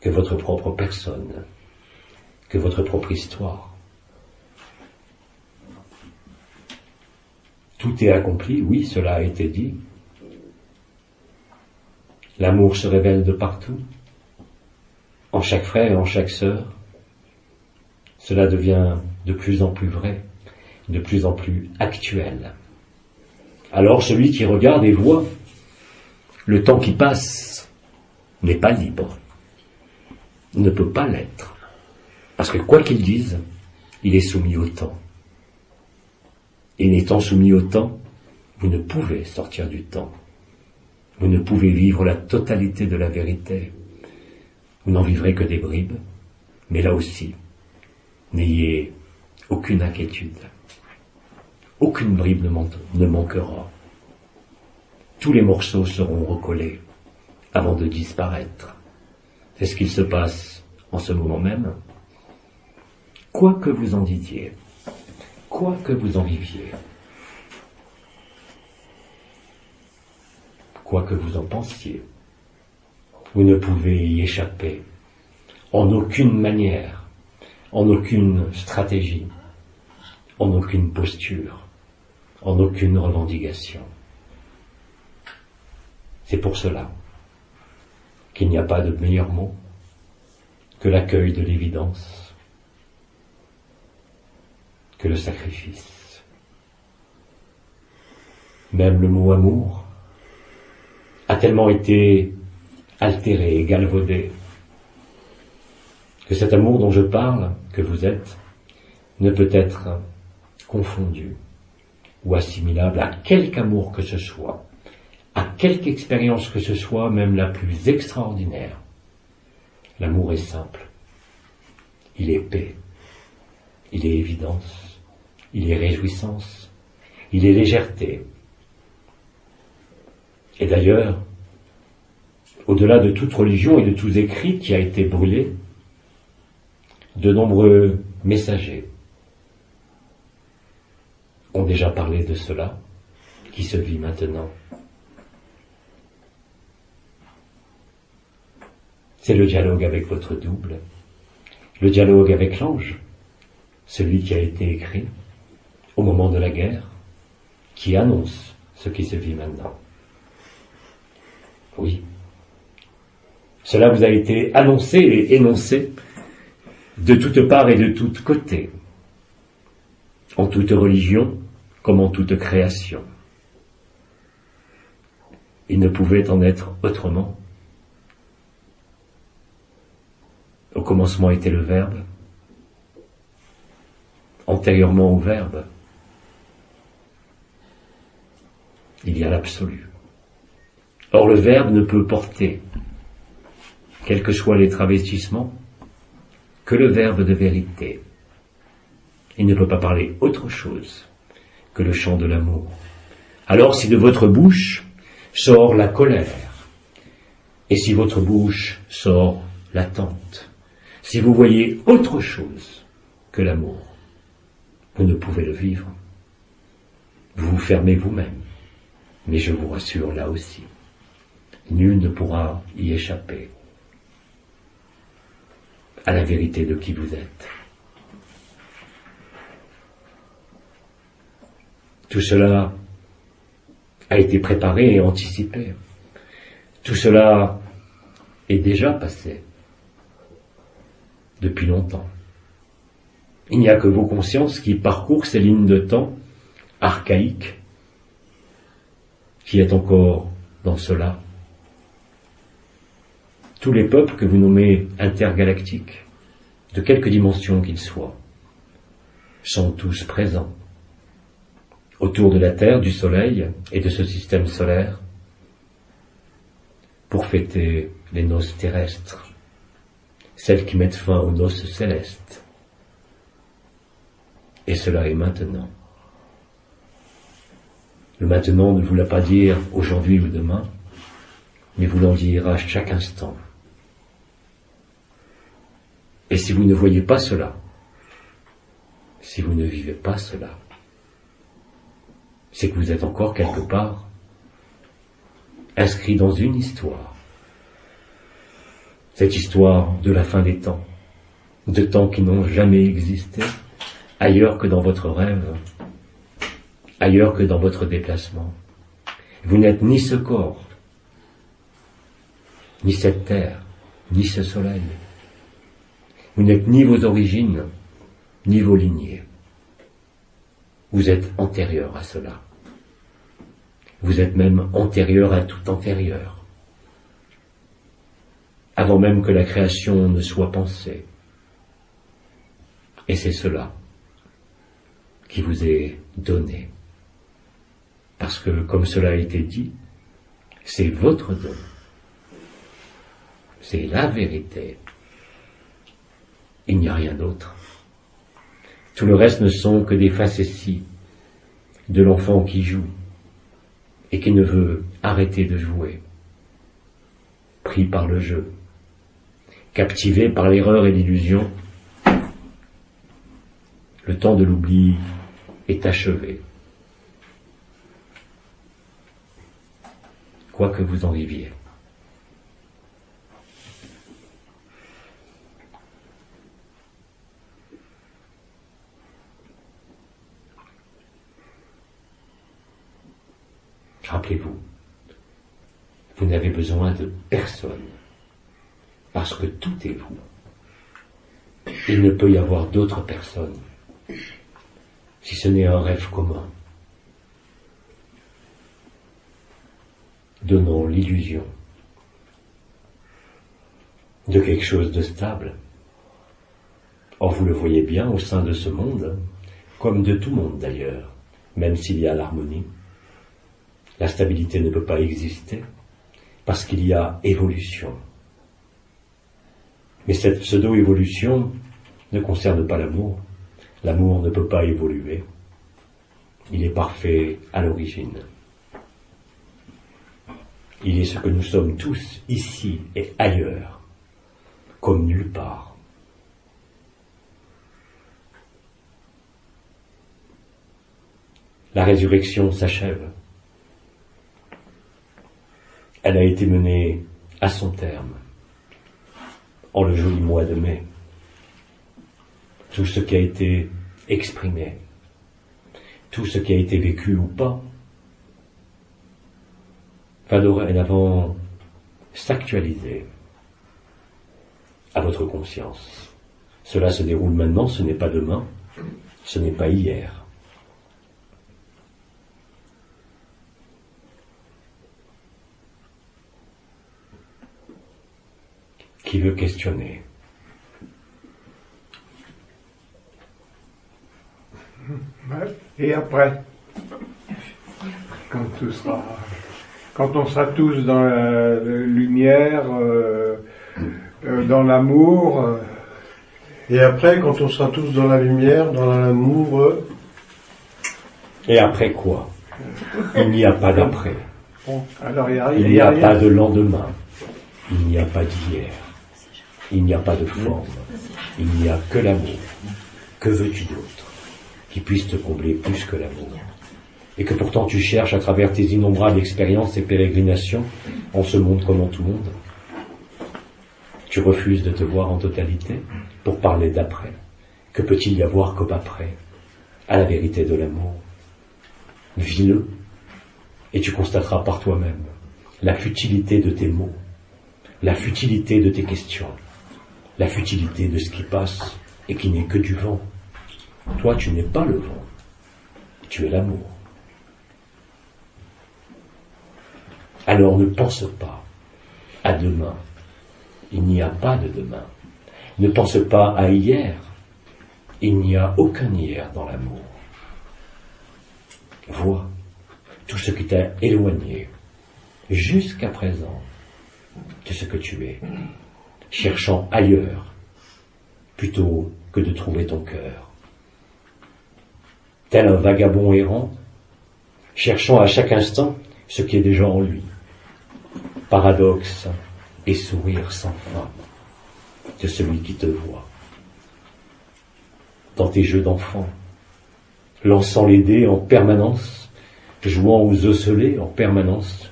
[SPEAKER 1] que votre propre personne, que votre propre histoire. Tout est accompli, oui, cela a été dit. L'amour se révèle de partout, en chaque frère et en chaque sœur. Cela devient de plus en plus vrai, de plus en plus actuel. Alors celui qui regarde et voit le temps qui passe n'est pas libre, ne peut pas l'être, parce que quoi qu'il dise, il est soumis au temps. Et n'étant soumis au temps, vous ne pouvez sortir du temps. Vous ne pouvez vivre la totalité de la vérité. Vous n'en vivrez que des bribes, mais là aussi, n'ayez aucune inquiétude. Aucune bribe ne manquera. Tous les morceaux seront recollés avant de disparaître. C'est ce qu'il se passe en ce moment même. Quoi que vous en disiez, quoi que vous en viviez, quoi que vous en pensiez, vous ne pouvez y échapper en aucune manière, en aucune stratégie, en aucune posture, en aucune revendication. C'est pour cela qu'il n'y a pas de meilleur mot que l'accueil de l'évidence, que le sacrifice. Même le mot amour a tellement été altéré et galvaudé que cet amour dont je parle, que vous êtes, ne peut être confondu ou assimilable à quelque amour que ce soit, à quelque expérience que ce soit, même la plus extraordinaire. L'amour est simple, il est paix, il est évidence, il est réjouissance, il est légèreté. Et d'ailleurs, au-delà de toute religion et de tous écrits qui a été brûlé, de nombreux messagers ont déjà parlé de cela, qui se vit maintenant. C'est le dialogue avec votre double, le dialogue avec l'ange, celui qui a été écrit au moment de la guerre, qui annonce ce qui se vit maintenant. Oui, cela vous a été annoncé et énoncé de toutes parts et de toutes côtés, en toute religion comme en toute création. Il ne pouvait en être autrement. Au commencement était le Verbe, antérieurement au Verbe, il y a l'absolu. Or le Verbe ne peut porter, quels que soient les travestissements, que le Verbe de vérité. Il ne peut pas parler autre chose que le chant de l'amour. Alors si de votre bouche sort la colère, et si votre bouche sort l'attente, si vous voyez autre chose que l'amour, vous ne pouvez le vivre. Vous vous fermez vous-même, mais je vous rassure là aussi, nul ne pourra y échapper à la vérité de qui vous êtes. Tout cela a été préparé et anticipé. Tout cela est déjà passé depuis longtemps. Il n'y a que vos consciences qui parcourent ces lignes de temps archaïques, qui êtes encore dans cela. Tous les peuples que vous nommez intergalactiques, de quelque dimension qu'ils soient, sont tous présents autour de la Terre, du Soleil et de ce système solaire pour fêter les noces terrestres, celles qui mettent fin aux noces célestes. Et cela est maintenant. Le maintenant ne voulait pas dire aujourd'hui ou demain, mais voulant dire à chaque instant. Et si vous ne voyez pas cela, si vous ne vivez pas cela, c'est que vous êtes encore quelque part inscrit dans une histoire. Cette histoire de la fin des temps, de temps qui n'ont jamais existé, ailleurs que dans votre rêve, ailleurs que dans votre déplacement. Vous n'êtes ni ce corps, ni cette terre, ni ce soleil. Vous n'êtes ni vos origines, ni vos lignées. Vous êtes antérieur à cela. Vous êtes même antérieur à tout antérieur. Avant même que la création ne soit pensée. Et c'est cela qui vous est donné. Parce que, comme cela a été dit, c'est votre don. C'est la vérité. Il n'y a rien d'autre. Tout le reste ne sont que des facéties de l'enfant qui joue et qui ne veut arrêter de jouer, pris par le jeu, captivé par l'erreur et l'illusion. Le temps de l'oubli est achevé. Quoi que vous en viviez. Rappelez-vous, vous n'avez besoin de personne, parce que tout est vous. Il ne peut y avoir d'autre personne, si ce n'est un rêve commun, donnant l'illusion de quelque chose de stable. Or, vous le voyez bien au sein de ce monde, comme de tout monde d'ailleurs, même s'il y a l'harmonie. La stabilité ne peut pas exister parce qu'il y a évolution. Mais cette pseudo-évolution ne concerne pas l'amour. L'amour ne peut pas évoluer. Il est parfait à l'origine. Il est ce que nous sommes tous, ici et ailleurs, comme nulle part. La résurrection s'achève. Elle a été menée à son terme, en le joli mois de mai. Tout ce qui a été exprimé, tout ce qui a été vécu ou pas, va dorénavant s'actualiser à votre conscience. Cela se déroule maintenant, ce n'est pas demain, ce n'est pas hier. Qui veut questionner?
[SPEAKER 6] Et après, quand on sera tous dans la lumière, dans l'amour.
[SPEAKER 3] Et après, quand on sera tous dans la lumière, dans l'amour.
[SPEAKER 1] Et après quoi? Il n'y a pas d'après.
[SPEAKER 6] Bon, alors
[SPEAKER 1] il n'y a pas de lendemain. Il n'y a pas d'hier. Il n'y a pas de forme. Il n'y a que l'amour. Que veux-tu d'autre qui puisse te combler plus que l'amour? Et que pourtant tu cherches à travers tes innombrables expériences et pérégrinations en ce monde comme en tout monde. Tu refuses de te voir en totalité pour parler d'après. Que peut-il y avoir comme après à la vérité de l'amour? Vis-le Et tu constateras par toi-même la futilité de tes mots, la futilité de tes questions, la futilité de ce qui passe et qui n'est que du vent. Toi, tu n'es pas le vent, tu es l'amour. Alors ne pense pas à demain, il n'y a pas de demain. Ne pense pas à hier, il n'y a aucun hier dans l'amour. Vois tout ce qui t'a éloigné jusqu'à présent de ce que tu es, cherchant ailleurs plutôt que de trouver ton cœur. Tel un vagabond errant, cherchant à chaque instant ce qui est déjà en lui. Paradoxe et sourire sans fin de celui qui te voit. Dans tes jeux d'enfant, lançant les dés en permanence, jouant aux osselets en permanence,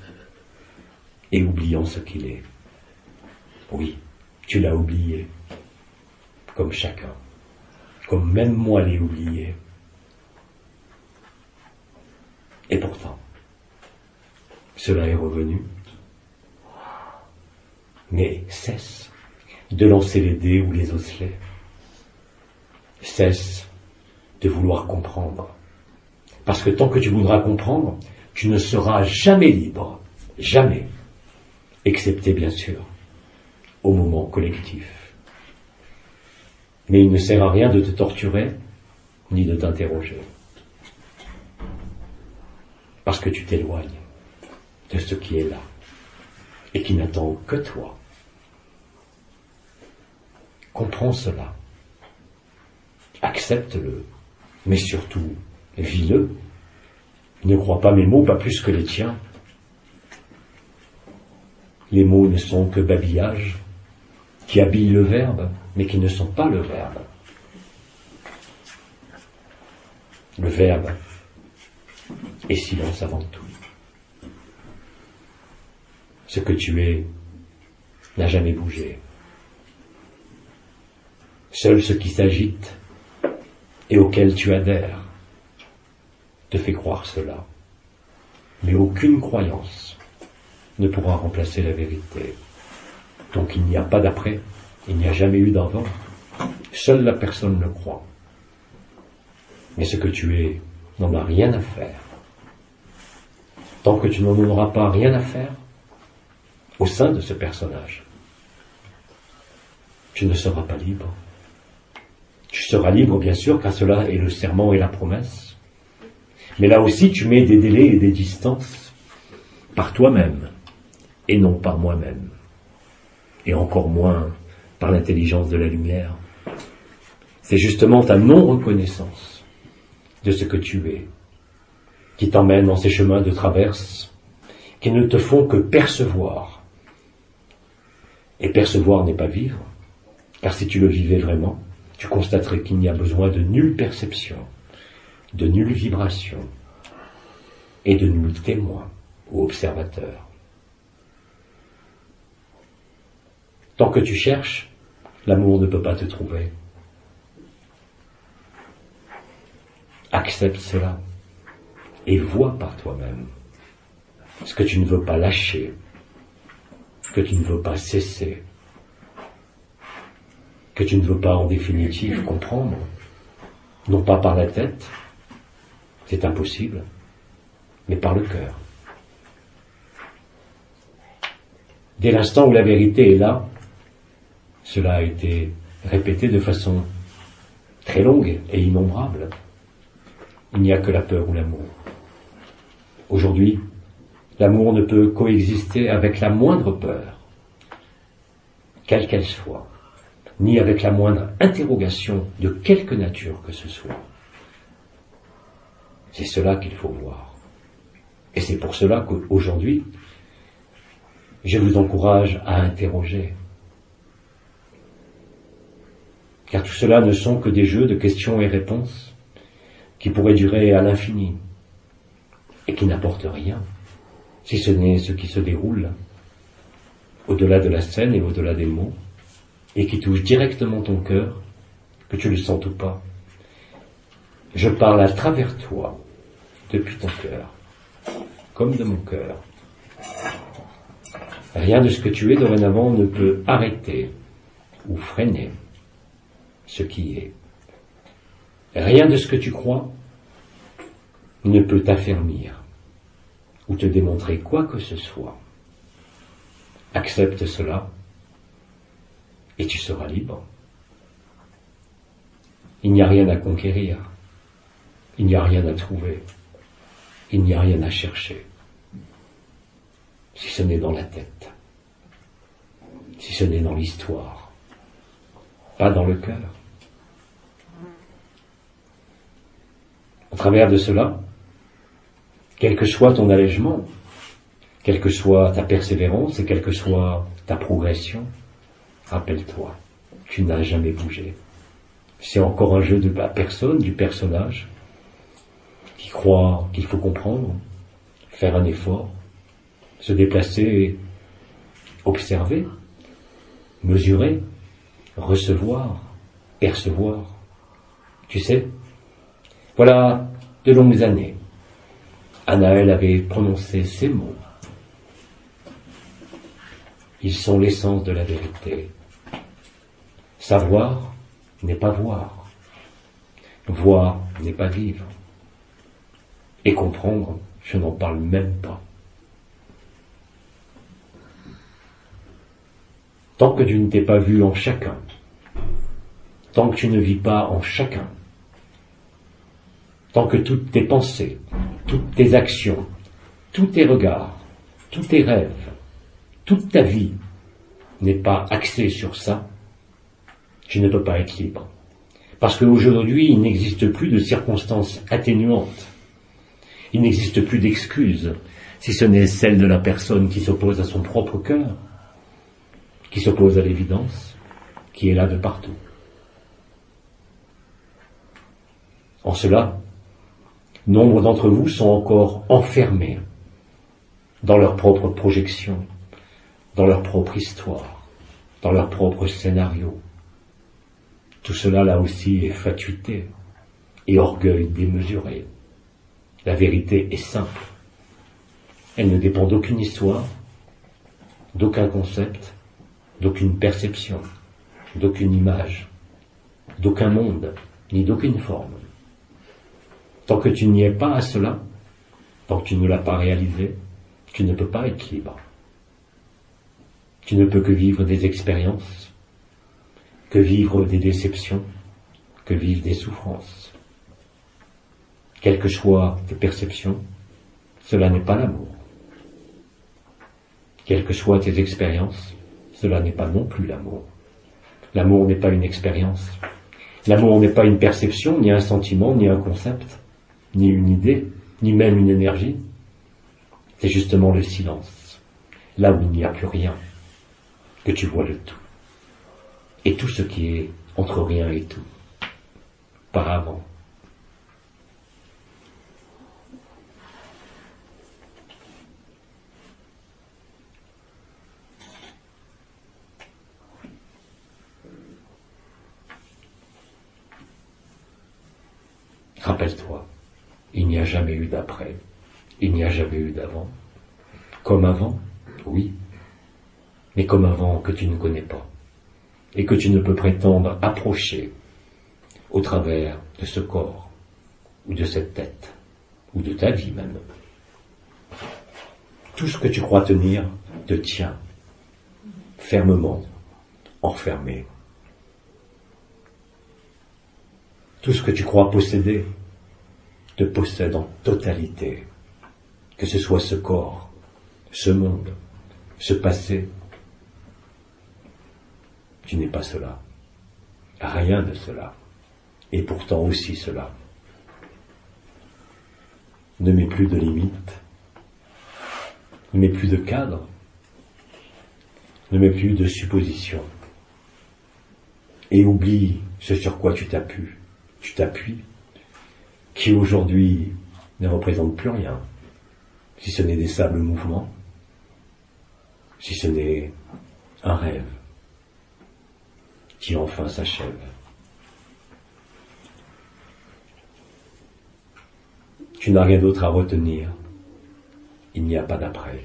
[SPEAKER 1] et oubliant ce qu'il est. Oui, tu l'as oublié, comme chacun, comme même moi l'ai oublié. Et pourtant, cela est revenu. Mais cesse de lancer les dés ou les osselets. Cesse de vouloir comprendre. Parce que tant que tu voudras comprendre, tu ne seras jamais libre. Jamais. Excepté, bien sûr, au moment collectif. Mais il ne sert à rien de te torturer, ni de t'interroger. Parce que tu t'éloignes de ce qui est là, et qui n'attend que toi. Comprends cela. Accepte-le, mais surtout, vis-le. Ne crois pas mes mots, pas plus que les tiens. Les mots ne sont que babillages qui habillent le verbe, mais qui ne sont pas le verbe. Le verbe est silence avant tout. Ce que tu es n'a jamais bougé. Seul ce qui s'agite et auquel tu adhères te fait croire cela. Mais aucune croyance ne pourra remplacer la vérité. Donc il n'y a pas d'après, il n'y a jamais eu d'avant. Seule la personne le croit. Mais ce que tu es n'en a rien à faire. Tant que tu n'en auras pas rien à faire, au sein de ce personnage, tu ne seras pas libre. Tu seras libre, bien sûr, car cela est le serment et la promesse. Mais là aussi, tu mets des délais et des distances par toi-même, et non par moi-même, et encore moins par l'intelligence de la lumière. C'est justement ta non-reconnaissance de ce que tu es, qui t'emmène dans ces chemins de traverse, qui ne te font que percevoir. Et percevoir n'est pas vivre, car si tu le vivais vraiment, tu constaterais qu'il n'y a besoin de nulle perception, de nulle vibration, et de nul témoin ou observateur. Tant que tu cherches, l'amour ne peut pas te trouver. Accepte cela et vois par toi-même ce que tu ne veux pas lâcher, que tu ne veux pas cesser, que tu ne veux pas en définitive comprendre, non pas par la tête, c'est impossible, mais par le cœur. Dès l'instant où la vérité est là, cela a été répété de façon très longue et innombrable, il n'y a que la peur ou l'amour. Aujourd'hui, l'amour ne peut coexister avec la moindre peur, quelle qu'elle soit, ni avec la moindre interrogation de quelque nature que ce soit. C'est cela qu'il faut voir. Et c'est pour cela qu'aujourd'hui, je vous encourage à interroger. Car tout cela ne sont que des jeux de questions et réponses qui pourraient durer à l'infini et qui n'apportent rien, si ce n'est ce qui se déroule au-delà de la scène et au-delà des mots, et qui touche directement ton cœur, que tu le sentes ou pas. Je parle à travers toi, depuis ton cœur, comme de mon cœur. Rien de ce que tu es dorénavant ne peut arrêter ou freiner ce qui est. Rien de ce que tu crois ne peut t'affermir ou te démontrer quoi que ce soit. Accepte cela et tu seras libre. Il n'y a rien à conquérir, il n'y a rien à trouver, il n'y a rien à chercher, si ce n'est dans la tête, si ce n'est dans l'histoire, pas dans le cœur. Au travers de cela, quel que soit ton allègement, quelle que soit ta persévérance et quelle que soit ta progression, rappelle-toi, tu n'as jamais bougé. C'est encore un jeu de la personne, du personnage, qui croit qu'il faut comprendre, faire un effort, se déplacer, observer, mesurer, recevoir, percevoir. Tu sais, voilà de longues années, Anaël avait prononcé ces mots. Ils sont l'essence de la vérité. Savoir n'est pas voir. Voir n'est pas vivre. Et comprendre, je n'en parle même pas. Tant que tu ne t'es pas vu en chacun, tant que tu ne vis pas en chacun, tant que toutes tes pensées, toutes tes actions, tous tes regards, tous tes rêves, toute ta vie n'est pas axée sur ça, tu ne peux pas être libre. Parce qu'aujourd'hui, il n'existe plus de circonstances atténuantes. Il n'existe plus d'excuses, si ce n'est celle de la personne qui s'oppose à son propre cœur, qui s'oppose à l'évidence, qui est là de partout. En cela, nombre d'entre vous sont encore enfermés dans leur propre projection, dans leur propre histoire, dans leur propre scénario. Tout cela, là aussi, est fatuité et orgueil démesuré. La vérité est simple. Elle ne dépend d'aucune histoire, d'aucun concept, d'aucune perception, d'aucune image, d'aucun monde, ni d'aucune forme. Tant que tu n'y es pas à cela, tant que tu ne l'as pas réalisé, tu ne peux pas être libre. Tu ne peux que vivre des expériences, que vivre des déceptions, que vivre des souffrances. Quelles que soient tes perceptions, cela n'est pas l'amour. Quelles que soient tes expériences, cela n'est pas non plus l'amour. L'amour n'est pas une expérience. L'amour n'est pas une perception, ni un sentiment, ni un concept, ni une idée, ni même une énergie. C'est justement le silence, là où il n'y a plus rien, que tu vois le tout. Et tout ce qui est entre rien et tout, par avant. Rappelle-toi, il n'y a jamais eu d'après, il n'y a jamais eu d'avant. Comme avant, oui, mais comme avant que tu ne connais pas, et que tu ne peux prétendre approcher au travers de ce corps, ou de cette tête, ou de ta vie même. Tout ce que tu crois tenir te tient fermement, enfermé. Tout ce que tu crois posséder te possède en totalité, que ce soit ce corps, ce monde, ce passé. Tu n'es pas cela, rien de cela, et pourtant aussi cela. Ne mets plus de limites, ne mets plus de cadre, ne mets plus de suppositions, et oublie ce sur quoi tu t'appuies, qui aujourd'hui ne représente plus rien, si ce n'est des sables mouvements, si ce n'est un rêve qui enfin s'achève. Tu n'as rien d'autre à retenir Il n'y a pas d'après.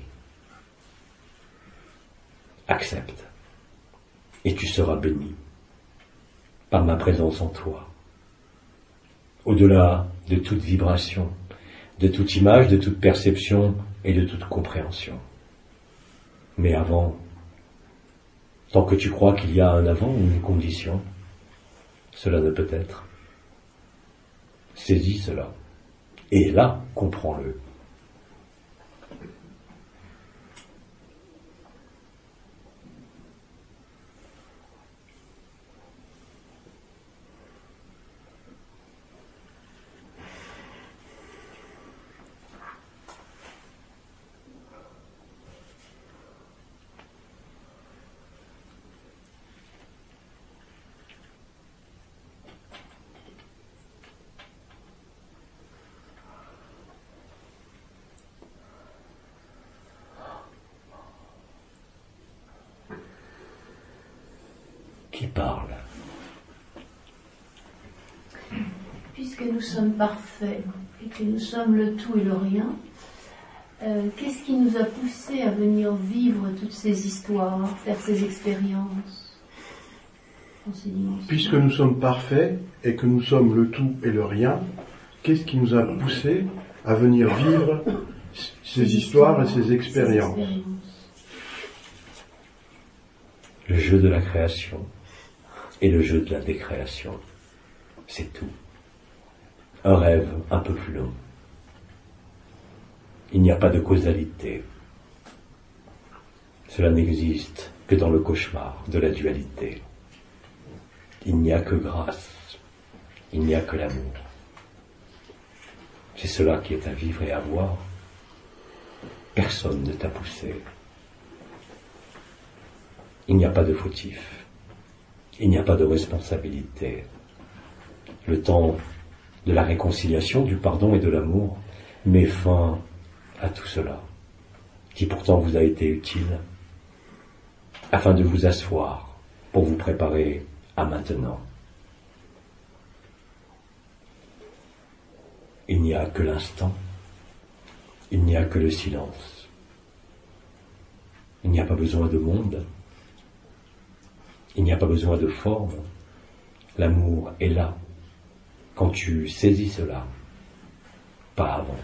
[SPEAKER 1] Accepte, et tu seras béni par ma présence en toi. Au-delà de toute vibration, de toute image, de toute perception et de toute compréhension. Mais avant, tant que tu crois qu'il y a un avant ou une condition, cela ne peut être. Saisis cela, et là, comprends-le. Qui parle?
[SPEAKER 7] Puisque nous sommes parfaits et que nous sommes le tout et le rien, qu'est-ce qui nous a poussé à venir vivre toutes ces histoires, faire ces expériences dans ces dimensions?
[SPEAKER 3] Puisque nous sommes parfaits et que nous sommes le tout et le rien, qu'est-ce qui nous a poussé à venir vivre ces histoires et ces expériences?
[SPEAKER 1] Le jeu de la création et le jeu de la décréation. C'est tout. Un rêve un peu plus long. Il n'y a pas de causalité. Cela n'existe que dans le cauchemar de la dualité. Il n'y a que grâce. Il n'y a que l'amour. C'est cela qui est à vivre et à voir. Personne ne t'a poussé. Il n'y a pas de fautif. Il n'y a pas de responsabilité. Le temps de la réconciliation, du pardon et de l'amour met fin à tout cela, qui pourtant vous a été utile, afin de vous asseoir pour vous préparer à maintenant. Il n'y a que l'instant, il n'y a que le silence. Il n'y a pas besoin de monde. Il n'y a pas besoin de forme. L'amour est là, quand tu saisis cela, pas avant.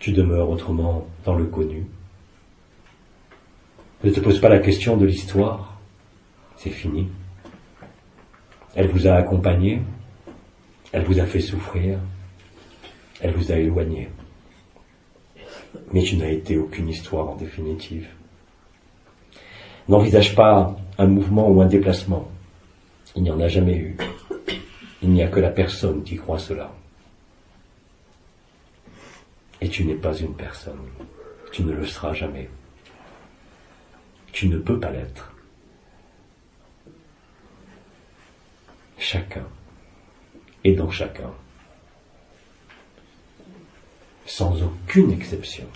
[SPEAKER 1] Tu demeures autrement dans le connu. Ne te pose pas la question de l'histoire, c'est fini. Elle vous a accompagné, elle vous a fait souffrir, elle vous a éloigné. Mais tu n'as été aucune histoire en définitive. N'envisage pas un mouvement ou un déplacement. Il n'y en a jamais eu. Il n'y a que la personne qui croit cela. Et tu n'es pas une personne. Tu ne le seras jamais. Tu ne peux pas l'être. Chacun est dans chacun. Sans aucune exception.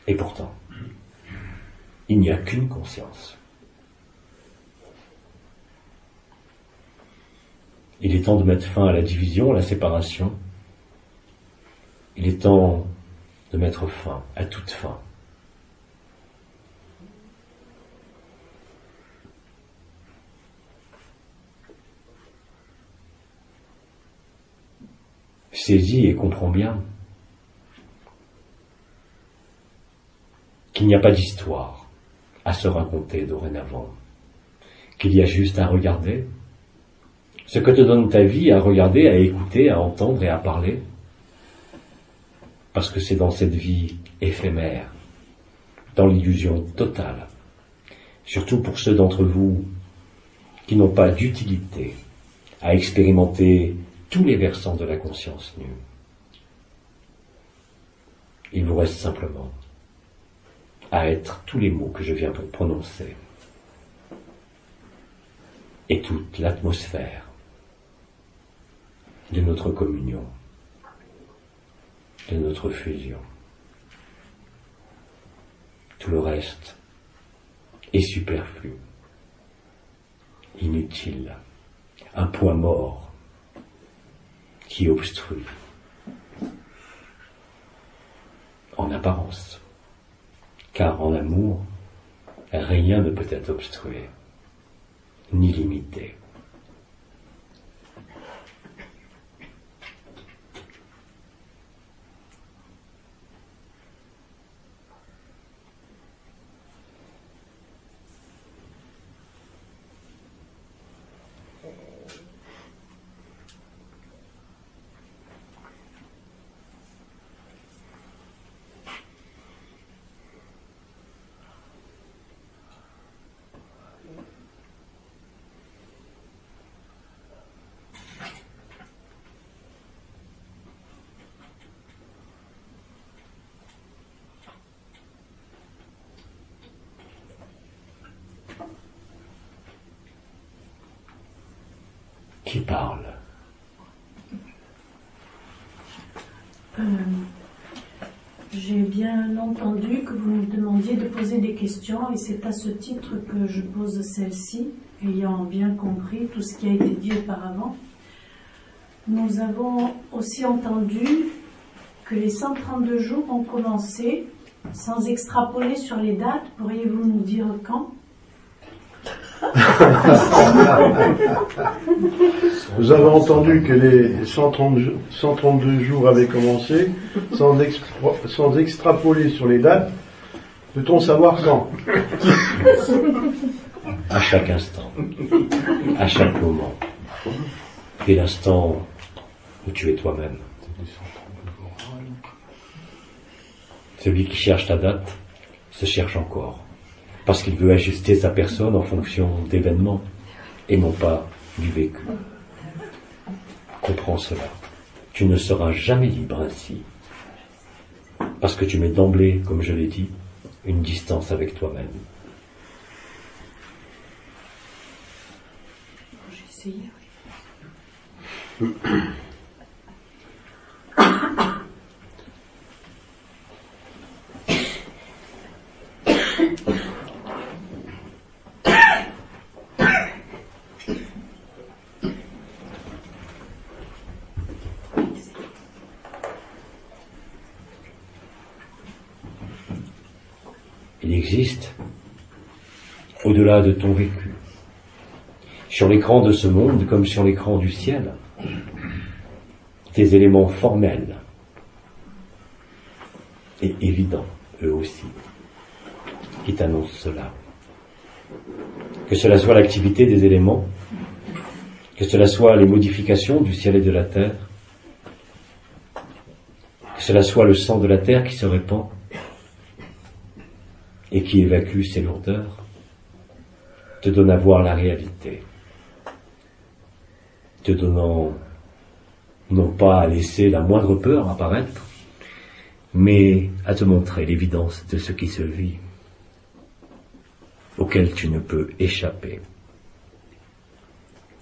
[SPEAKER 1] Et pourtant, il n'y a qu'une conscience. Il est temps de mettre fin à la division, à la séparation. Il est temps de mettre fin à toute fin. Saisis et comprends bien qu'il n'y a pas d'histoire à se raconter dorénavant, qu'il y a juste à regarder ce que te donne ta vie, à regarder, à écouter, à entendre et à parler, parce que c'est dans cette vie éphémère, dans l'illusion totale, surtout pour ceux d'entre vous qui n'ont pas d'utilité à expérimenter tous les versants de la conscience nue. Il vous reste simplement à être tous les mots que je viens de prononcer et toute l'atmosphère de notre communion, de notre fusion. Tout le reste est superflu, inutile, un point mort. qui obstrue, en apparence, car en amour, rien ne peut être obstrué, ni limité. Qui parle?
[SPEAKER 2] J'ai bien entendu que vous nous demandiez de poser des questions et c'est à ce titre que je pose celle-ci, ayant bien compris tout ce qui a été dit auparavant. Nous avons aussi entendu que les 132 jours ont commencé, sans extrapoler sur les dates. Pourriez-vous nous dire quand?
[SPEAKER 3] Vous avez entendu que les 132 jours avaient commencé, sans extrapoler sur les dates. Peut-on savoir quand?
[SPEAKER 1] À chaque instant, à chaque moment, dès l'instant où tu es toi-même. Celui qui cherche la date se cherche encore, parce qu'il veut ajuster sa personne en fonction d'événements et non pas du vécu. Comprends cela. Tu ne seras jamais libre ainsi, parce que tu mets d'emblée, comme je l'ai dit, une distance avec toi-même.
[SPEAKER 4] J'ai essayé.
[SPEAKER 1] Il existe, au-delà de ton vécu, sur l'écran de ce monde comme sur l'écran du ciel, des éléments formels et évidents, eux aussi, qui t'annoncent cela. Que cela soit l'activité des éléments, que cela soit les modifications du ciel et de la terre, que cela soit le sang de la terre qui se répand et qui évacue ses lourdeurs, te donne à voir la réalité, te donnant non pas à laisser la moindre peur apparaître, mais à te montrer l'évidence de ce qui se vit, auquel tu ne peux échapper,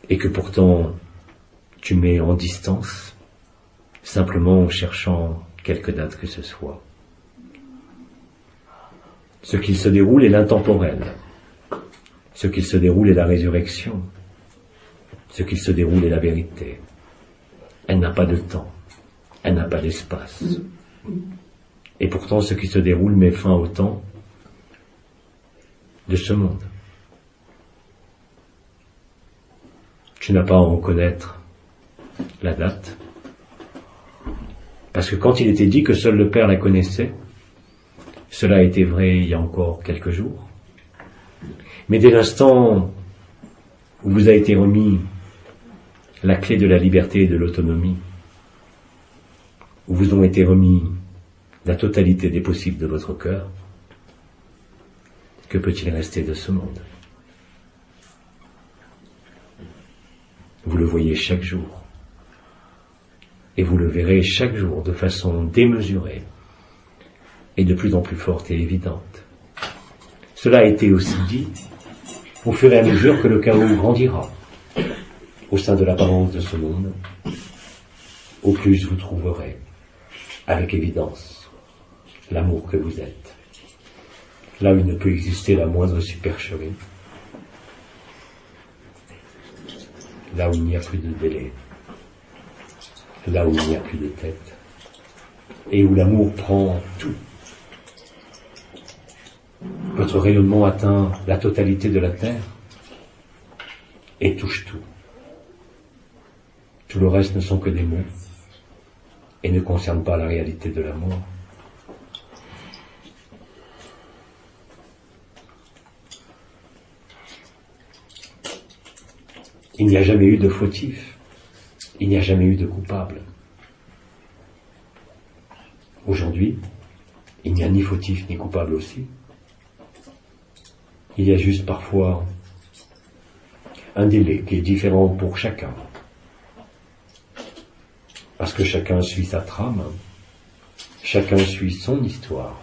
[SPEAKER 1] et que pourtant tu mets en distance, simplement en cherchant quelque date que ce soit. Ce qu'il se déroule est l'intemporel. Ce qu'il se déroule est la résurrection. Ce qu'il se déroule est la vérité. Elle n'a pas de temps. Elle n'a pas d'espace. Et pourtant, ce qui se déroule met fin au temps de ce monde. Tu n'as pas à en connaître la date. Parce que quand il était dit que seul le Père la connaissait, cela a été vrai il y a encore quelques jours. Mais dès l'instant où vous a été remis la clé de la liberté et de l'autonomie, où vous ont été remis la totalité des possibles de votre cœur, que peut-il rester de ce monde? Vous le voyez chaque jour, et vous le verrez chaque jour de façon démesurée, et de plus en plus forte et évidente. Cela a été aussi dit au fur et à mesure que le chaos grandira au sein de l'apparence de ce monde. Au plus vous trouverez, avec évidence, l'amour que vous êtes. Là où il ne peut exister la moindre supercherie, là où il n'y a plus de délai, là où il n'y a plus de tête, et où l'amour prend tout. Votre rayonnement atteint la totalité de la Terre et touche tout. Tout le reste ne sont que des mots et ne concernent pas la réalité de l'amour. Il n'y a jamais eu de fautif, il n'y a jamais eu de coupable. Aujourd'hui, il n'y a ni fautif ni coupable aussi. Il y a juste parfois un délai qui est différent pour chacun. Parce que chacun suit sa trame, chacun suit son histoire,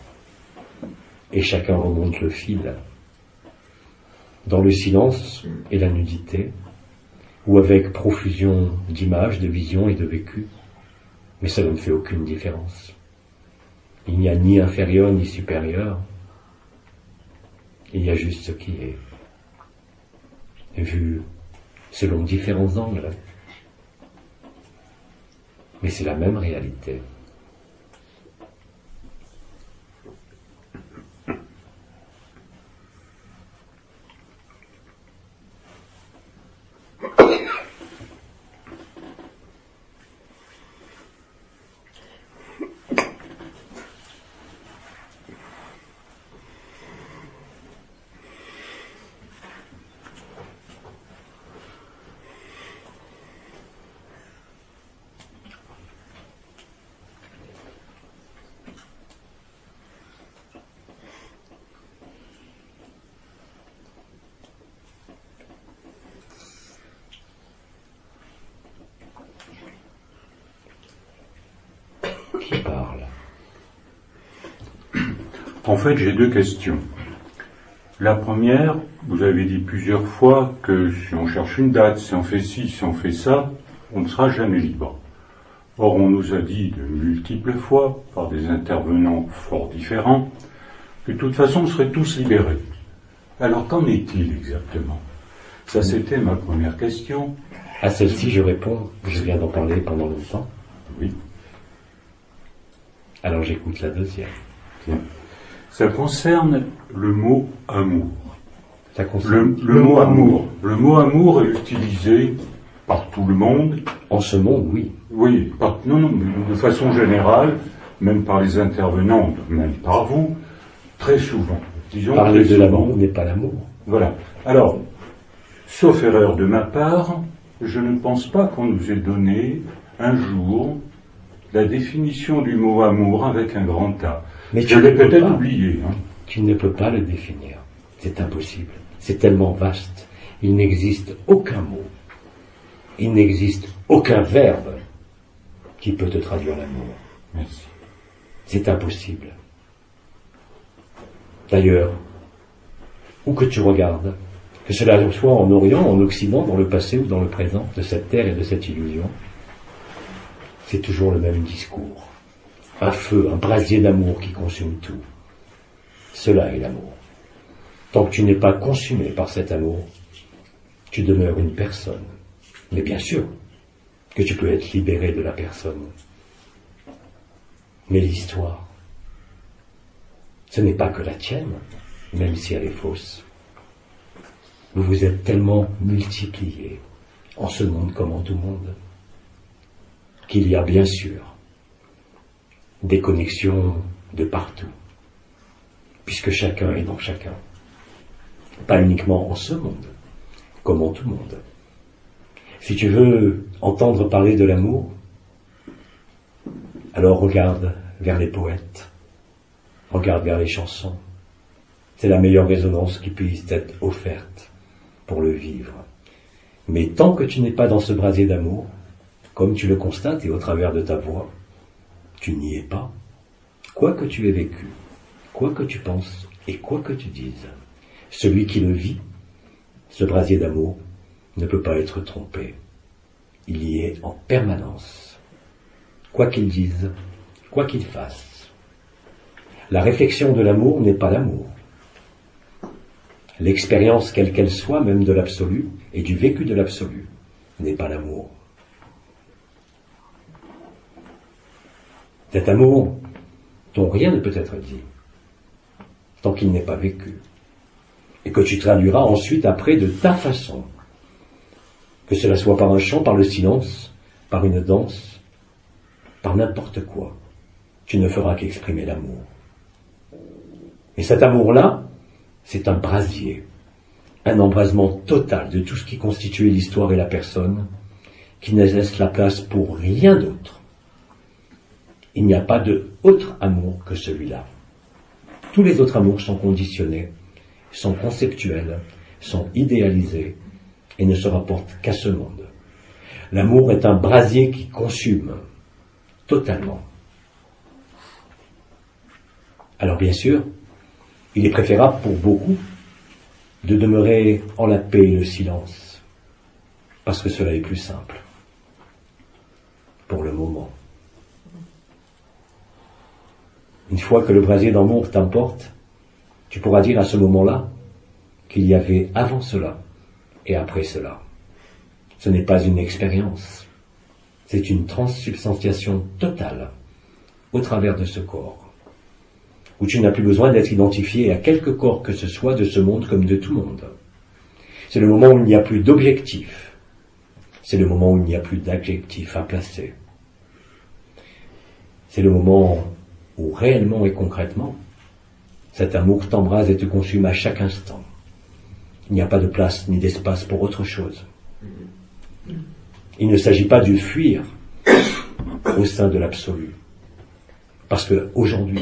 [SPEAKER 1] et chacun remonte le fil. Dans le silence et la nudité, ou avec profusion d'images, de visions et de vécus, mais ça ne fait aucune différence. Il n'y a ni inférieur ni supérieur, il y a juste ce qui est, vu selon différents angles. Mais c'est la même réalité. Qui parle?
[SPEAKER 8] En fait, j'ai deux questions. La première, vous avez dit plusieurs fois que si on cherche une date, si on fait ci, si on fait ça, on ne sera jamais libre. Or, on nous a dit de multiples fois, par des intervenants fort différents, que de toute façon, on serait tous libérés. Alors, qu'en est-il exactement? Ça, c'était ma première question.
[SPEAKER 1] À celle-ci, je réponds, je viens d'en parler pendant longtemps.
[SPEAKER 8] Oui.
[SPEAKER 1] Alors j'écoute la deuxième.
[SPEAKER 8] Bien. Ça concerne le mot amour.
[SPEAKER 1] Ça concerne
[SPEAKER 8] le mot amour. Le mot amour est utilisé par tout le monde.
[SPEAKER 1] En ce monde, oui.
[SPEAKER 8] Oui, non, de façon générale, même par les intervenants, même par vous, très souvent. Disons
[SPEAKER 1] parler
[SPEAKER 8] très
[SPEAKER 1] de
[SPEAKER 8] souvent.
[SPEAKER 1] l'amour n'est pas l'amour.
[SPEAKER 8] Voilà. Alors, sauf erreur de ma part, je ne pense pas qu'on nous ait donné un jour la définition du mot amour avec un grand A.
[SPEAKER 1] Mais
[SPEAKER 8] je l'ai peut-être oublié. Hein.
[SPEAKER 1] Tu ne peux pas le définir. C'est impossible. C'est tellement vaste. Il n'existe aucun mot. Il n'existe aucun verbe qui peut te traduire l'amour.
[SPEAKER 8] Merci.
[SPEAKER 1] C'est impossible. D'ailleurs, où que tu regardes, que cela soit en Orient, en Occident, dans le passé ou dans le présent, de cette terre et de cette illusion, c'est toujours le même discours. Un feu, un brasier d'amour qui consume tout. Cela est l'amour. Tant que tu n'es pas consumé par cet amour, tu demeures une personne. Mais bien sûr que tu peux être libéré de la personne. Mais l'histoire, ce n'est pas que la tienne, même si elle est fausse. Vous vous êtes tellement multipliés, en ce monde comme en tout monde, qu'il y a bien sûr des connexions de partout, puisque chacun est dans chacun. Pas uniquement en ce monde, comme en tout monde. Si tu veux entendre parler de l'amour, alors regarde vers les poètes, regarde vers les chansons. C'est la meilleure résonance qui puisse être offerte pour le vivre. Mais tant que tu n'es pas dans ce brasier d'amour, comme tu le constates et au travers de ta voix, tu n'y es pas. Quoi que tu aies vécu, quoi que tu penses et quoi que tu dises, celui qui le vit, ce brasier d'amour, ne peut pas être trompé. Il y est en permanence. Quoi qu'il dise, quoi qu'il fasse. La réflexion de l'amour n'est pas l'amour. L'expérience, quelle qu'elle soit, même de l'absolu, et du vécu de l'absolu, n'est pas l'amour. Cet amour dont rien ne peut être dit, tant qu'il n'est pas vécu, et que tu traduiras ensuite après de ta façon, que cela soit par un chant, par le silence, par une danse, par n'importe quoi, tu ne feras qu'exprimer l'amour. Et cet amour-là, c'est un brasier, un embrasement total de tout ce qui constituait l'histoire et la personne, qui ne laisse la place pour rien d'autre. Il n'y a pas d'autre amour que celui-là. Tous les autres amours sont conditionnés, sont conceptuels, sont idéalisés et ne se rapportent qu'à ce monde. L'amour est un brasier qui consume totalement. Alors bien sûr, il est préférable pour beaucoup de demeurer en la paix et le silence, parce que cela est plus simple, pour le moment. Une fois que le brasier d'amour t'emporte, tu pourras dire à ce moment-là qu'il y avait avant cela et après cela. Ce n'est pas une expérience, c'est une transsubstantiation totale au travers de ce corps, où tu n'as plus besoin d'être identifié à quelque corps que ce soit de ce monde comme de tout monde. C'est le moment où il n'y a plus d'objectif, c'est le moment où il n'y a plus d'adjectif à placer. C'est le moment où réellement et concrètement, cet amour t'embrase et te consume à chaque instant. Il n'y a pas de place ni d'espace pour autre chose. Il ne s'agit pas de fuir au sein de l'absolu. Parce que aujourd'hui,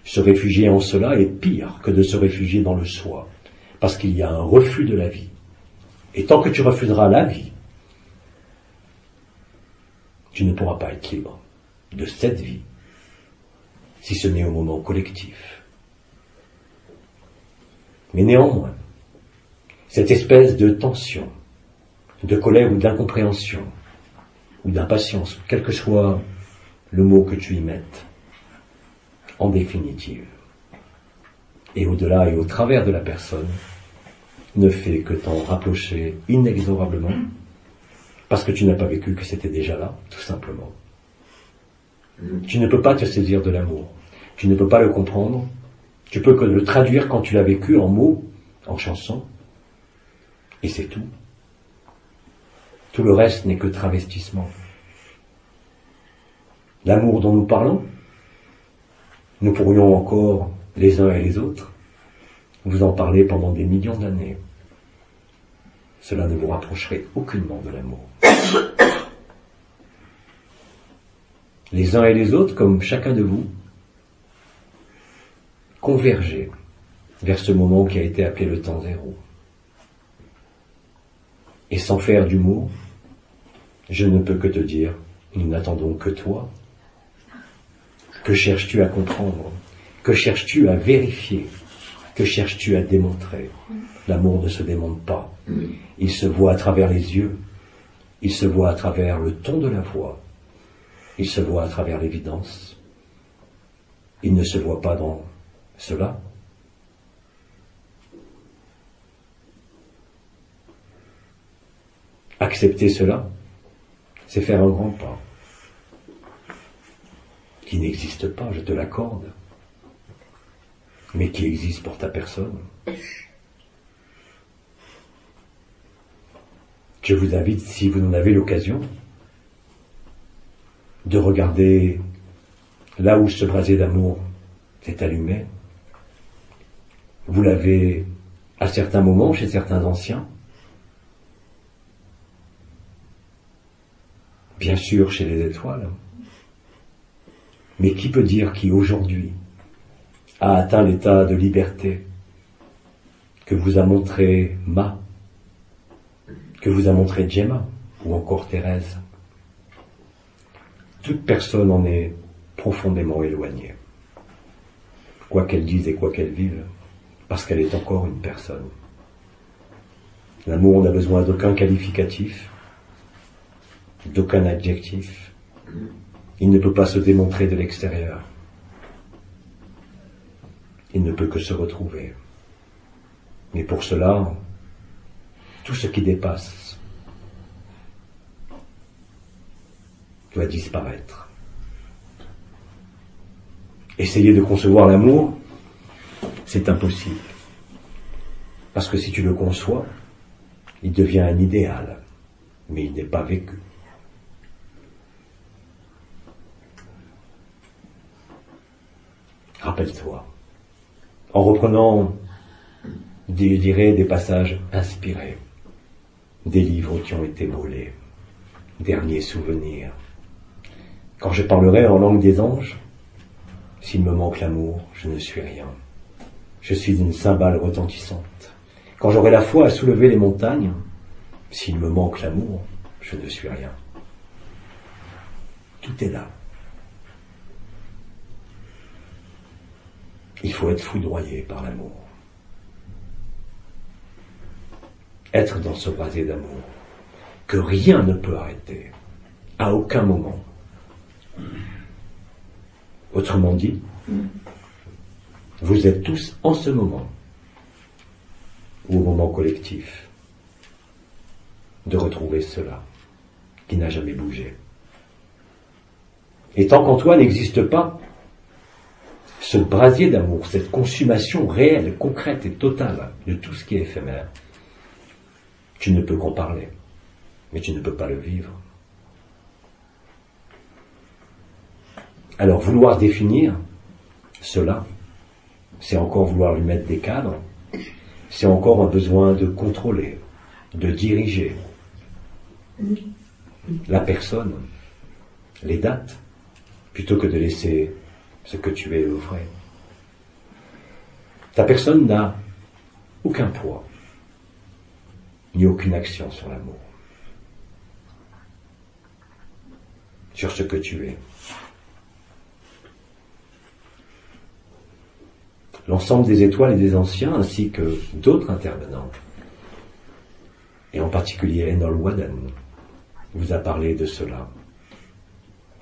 [SPEAKER 1] se réfugier en cela est pire que de se réfugier dans le soi. Parce qu'il y a un refus de la vie. Et tant que tu refuseras la vie, tu ne pourras pas être libre de cette vie, si ce n'est au moment collectif. Mais néanmoins, cette espèce de tension, de colère ou d'incompréhension, ou d'impatience, quel que soit le mot que tu y mettes, en définitive, et au-delà et au travers de la personne, ne fait que t'en rapprocher inexorablement, parce que tu n'as pas vécu que c'était déjà là, tout simplement. Tu ne peux pas te saisir de l'amour, tu ne peux pas le comprendre, tu peux que le traduire quand tu l'as vécu en mots, en chansons, et c'est tout. Tout le reste n'est que travestissement. L'amour dont nous parlons, nous pourrions encore, les uns et les autres, vous en parler pendant des millions d'années. Cela ne vous rapprocherait aucunement de l'amour. Les uns et les autres, comme chacun de vous, convergez vers ce moment qui a été appelé le temps zéro. Et sans faire d'humour, je ne peux que te dire, nous n'attendons que toi. Que cherches-tu à comprendre? Que cherches-tu à vérifier? Que cherches-tu à démontrer? L'amour ne se démontre pas. Il se voit à travers les yeux. Il se voit à travers le ton de la voix. Il se voit à travers l'évidence. Il ne se voit pas dans cela. Accepter cela, c'est faire un grand pas, qui n'existe pas, je te l'accorde, mais qui existe pour ta personne. Je vous invite, si vous en avez l'occasion, de regarder là où ce brasier d'amour s'est allumé. Vous l'avez à certains moments chez certains anciens, bien sûr chez les étoiles, mais qui peut dire qui aujourd'hui a atteint l'état de liberté que vous a montré Ma, que vous a montré Gemma, ou encore Thérèse. Toute personne en est profondément éloignée, quoi qu'elle dise et quoi qu'elle vive, parce qu'elle est encore une personne. L'amour n'a besoin d'aucun qualificatif, d'aucun adjectif. Il ne peut pas se démontrer de l'extérieur. Il ne peut que se retrouver. Mais pour cela, tout ce qui dépasse doit disparaître. Essayer de concevoir l'amour, c'est impossible. Parce que si tu le conçois, il devient un idéal, mais il n'est pas vécu. Rappelle-toi, en reprenant, je dirais, des passages inspirés, des livres qui ont été brûlés, derniers souvenirs. Quand je parlerai en langue des anges, s'il me manque l'amour, je ne suis rien. Je suis une cymbale retentissante. Quand j'aurai la foi à soulever les montagnes, s'il me manque l'amour, je ne suis rien. Tout est là. Il faut être foudroyé par l'amour. Être dans ce brasier d'amour que rien ne peut arrêter, à aucun moment. Autrement dit, vous êtes tous en ce moment, ou au moment collectif, de retrouver cela qui n'a jamais bougé. Et tant qu'en toi n'existe pas ce brasier d'amour, cette consommation réelle, concrète et totale de tout ce qui est éphémère, tu ne peux qu'en parler, mais tu ne peux pas le vivre. Alors vouloir définir cela, c'est encore vouloir lui mettre des cadres, c'est encore un besoin de contrôler, de diriger la personne, les dates, plutôt que de laisser ce que tu es œuvrer. Ta personne n'a aucun poids, ni aucune action sur l'amour, sur ce que tu es. L'ensemble des étoiles et des anciens, ainsi que d'autres intervenants, et en particulier Enol Waden, vous a parlé de cela,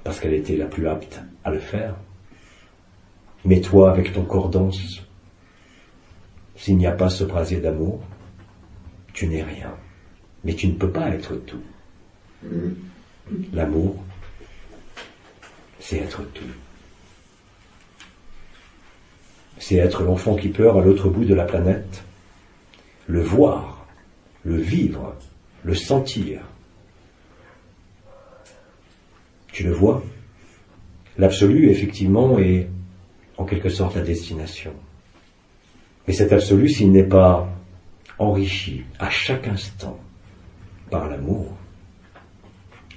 [SPEAKER 1] parce qu'elle était la plus apte à le faire. Mais toi, avec ton corps dense, s'il n'y a pas ce brasier d'amour, tu n'es rien. Mais tu ne peux pas être tout. L'amour, c'est être tout. C'est être l'enfant qui pleure à l'autre bout de la planète, le voir, le vivre, le sentir. Tu le vois? L'absolu, effectivement, est en quelque sorte la destination. Mais cet absolu, s'il n'est pas enrichi à chaque instant par l'amour,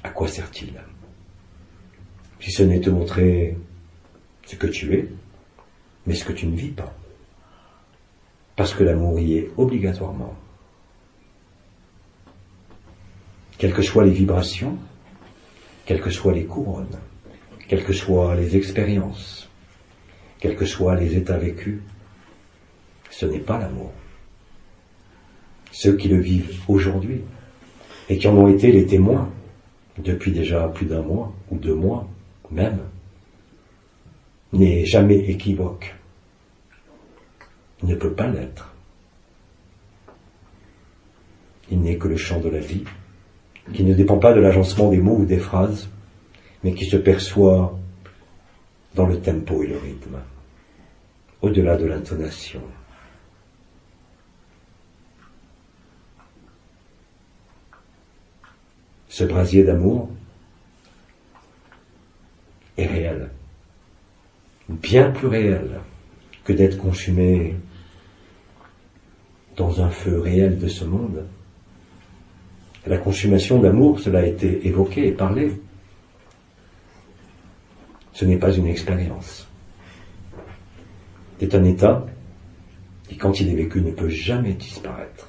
[SPEAKER 1] à quoi sert-il? Si ce n'est te montrer ce que tu es, mais ce que tu ne vis pas. Parce que l'amour y est obligatoirement. Quelles que soient les vibrations, quelles que soient les couronnes, quelles que soient les expériences, quels que soient les états vécus, ce n'est pas l'amour. Ceux qui le vivent aujourd'hui, et qui en ont été les témoins depuis déjà plus d'un mois, ou 2 mois même, n'est jamais équivoque, ne peut pas l'être. Il n'est que le chant de la vie, qui ne dépend pas de l'agencement des mots ou des phrases, mais qui se perçoit dans le tempo et le rythme, au-delà de l'intonation. Ce brasier d'amour est réel, bien plus réel que d'être consumé dans un feu réel de ce monde. La consommation d'amour, cela a été évoqué et parlé. Ce n'est pas une expérience. C'est un état qui, quand il est vécu, ne peut jamais disparaître.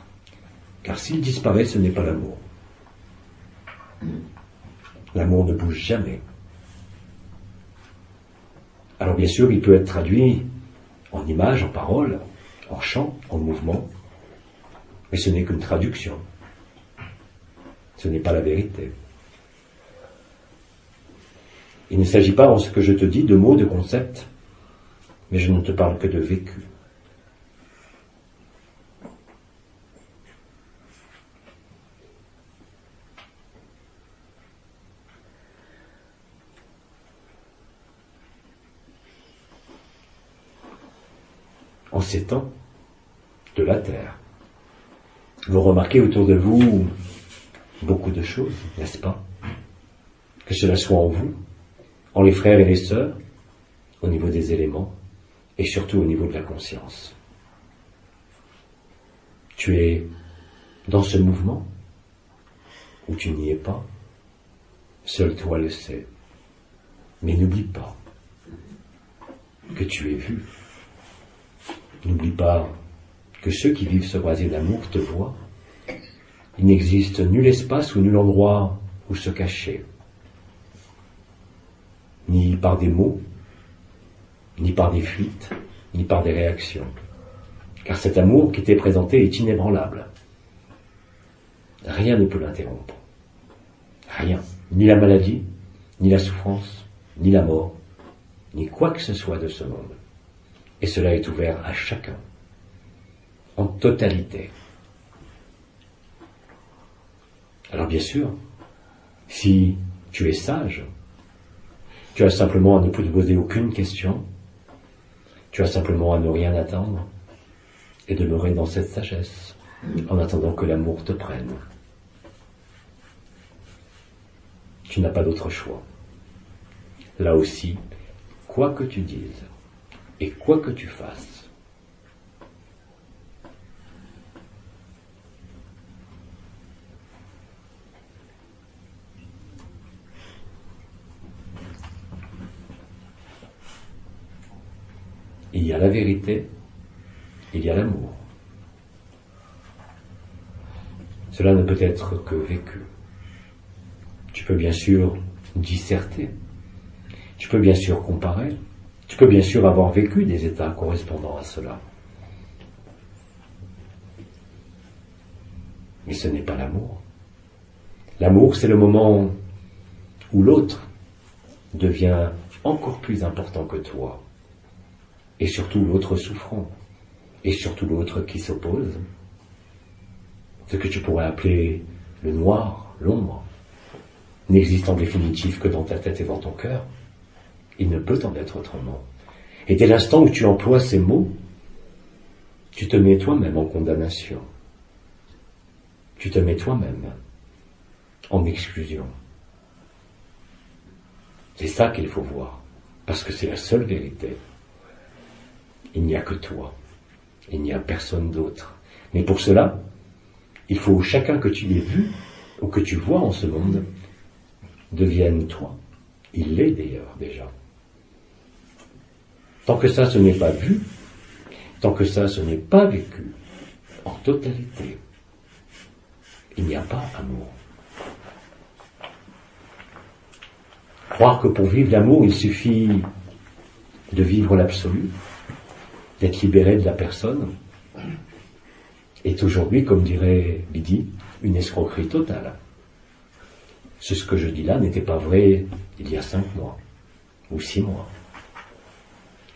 [SPEAKER 1] Car s'il disparaît, ce n'est pas l'amour. L'amour ne bouge jamais. Alors bien sûr, il peut être traduit en images, en paroles, en chant, en mouvement, mais ce n'est qu'une traduction. Ce n'est pas la vérité. Il ne s'agit pas, en ce que je te dis, de mots, de concepts, mais je ne te parle que de vécu. en ces temps de la terre. Vous remarquez autour de vous beaucoup de choses, n'est-ce pas? Que cela soit en vous, en les frères et les sœurs, au niveau des éléments, et surtout au niveau de la conscience. Tu es dans ce mouvement, ou tu n'y es pas, seul toi le sais. Mais n'oublie pas que tu es vu. N'oublie pas que ceux qui vivent ce brasier d'amour te voient. Il n'existe nul espace ou nul endroit où se cacher. Ni par des mots, ni par des fuites, ni par des réactions. Car cet amour qui t'est présenté est inébranlable. Rien ne peut l'interrompre. Rien. Ni la maladie, ni la souffrance, ni la mort, ni quoi que ce soit de ce monde. Et cela est ouvert à chacun, en totalité. Alors bien sûr, si tu es sage, tu as simplement à ne te poser aucune question, tu as simplement à ne rien attendre et demeurer dans cette sagesse, en attendant que l'amour te prenne. Tu n'as pas d'autre choix. Là aussi, quoi que tu dises et quoi que tu fasses, il y a la vérité, il y a l'amour. Cela ne peut être que vécu. Tu peux bien sûr disserter, tu peux bien sûr comparer, tu peux bien sûr avoir vécu des états correspondant à cela. Mais ce n'est pas l'amour. L'amour, c'est le moment où l'autre devient encore plus important que toi, et surtout l'autre souffrant, et surtout l'autre qui s'oppose, ce que tu pourrais appeler le noir, l'ombre, n'existe en définitive que dans ta tête et dans ton cœur. Il ne peut en être autrement. Et dès l'instant où tu emploies ces mots, tu te mets toi-même en condamnation. Tu te mets toi-même en exclusion. C'est ça qu'il faut voir, parce que c'est la seule vérité. Il n'y a que toi. Il n'y a personne d'autre. Mais pour cela, il faut chacun que tu aies vu ou que tu vois en ce monde devienne toi. Il l'est d'ailleurs déjà. Tant que ça, ce n'est pas vu, tant que ça, ce n'est pas vécu, en totalité, il n'y a pas amour. Croire que pour vivre l'amour, il suffit de vivre l'absolu, d'être libéré de la personne, est aujourd'hui, comme dirait Lydie, une escroquerie totale. Ce que je dis là n'était pas vrai il y a 5 mois, ou 6 mois.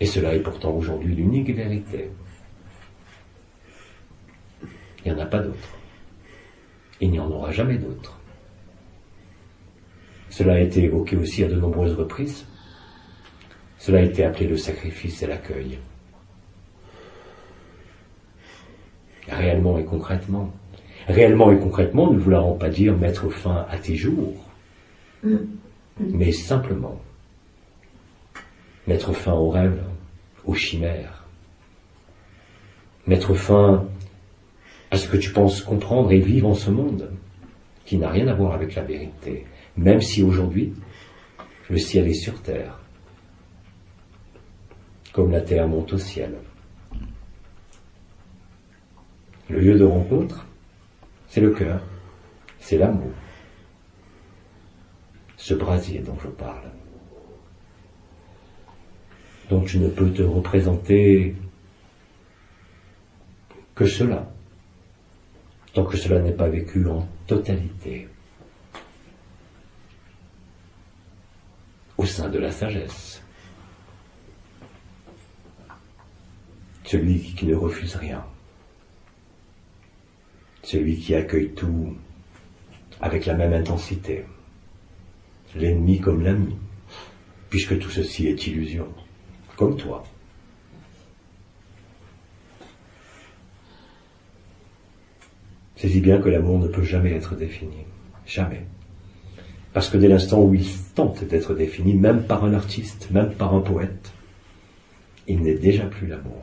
[SPEAKER 1] Et cela est pourtant aujourd'hui l'unique vérité. Il n'y en a pas d'autre. Il n'y en aura jamais d'autre. Cela a été évoqué aussi à de nombreuses reprises. Cela a été appelé le sacrifice et l'accueil. Réellement et concrètement. Réellement et concrètement, ne voulant pas dire mettre fin à tes jours, mais simplement mettre fin aux rêves, aux chimères, mettre fin à ce que tu penses comprendre et vivre en ce monde, qui n'a rien à voir avec la vérité, même si aujourd'hui, le ciel est sur terre, comme la terre monte au ciel. Le lieu de rencontre, c'est le cœur, c'est l'amour, ce brasier dont je parle. dont tu ne peux te représenter que cela, tant que cela n'est pas vécu en totalité, au sein de la sagesse. Celui qui ne refuse rien, celui qui accueille tout avec la même intensité, l'ennemi comme l'ami, puisque tout ceci est illusion, comme toi. Saisis bien que l'amour ne peut jamais être défini. Jamais. Parce que dès l'instant où il tente d'être défini, même par un artiste, même par un poète, il n'est déjà plus l'amour.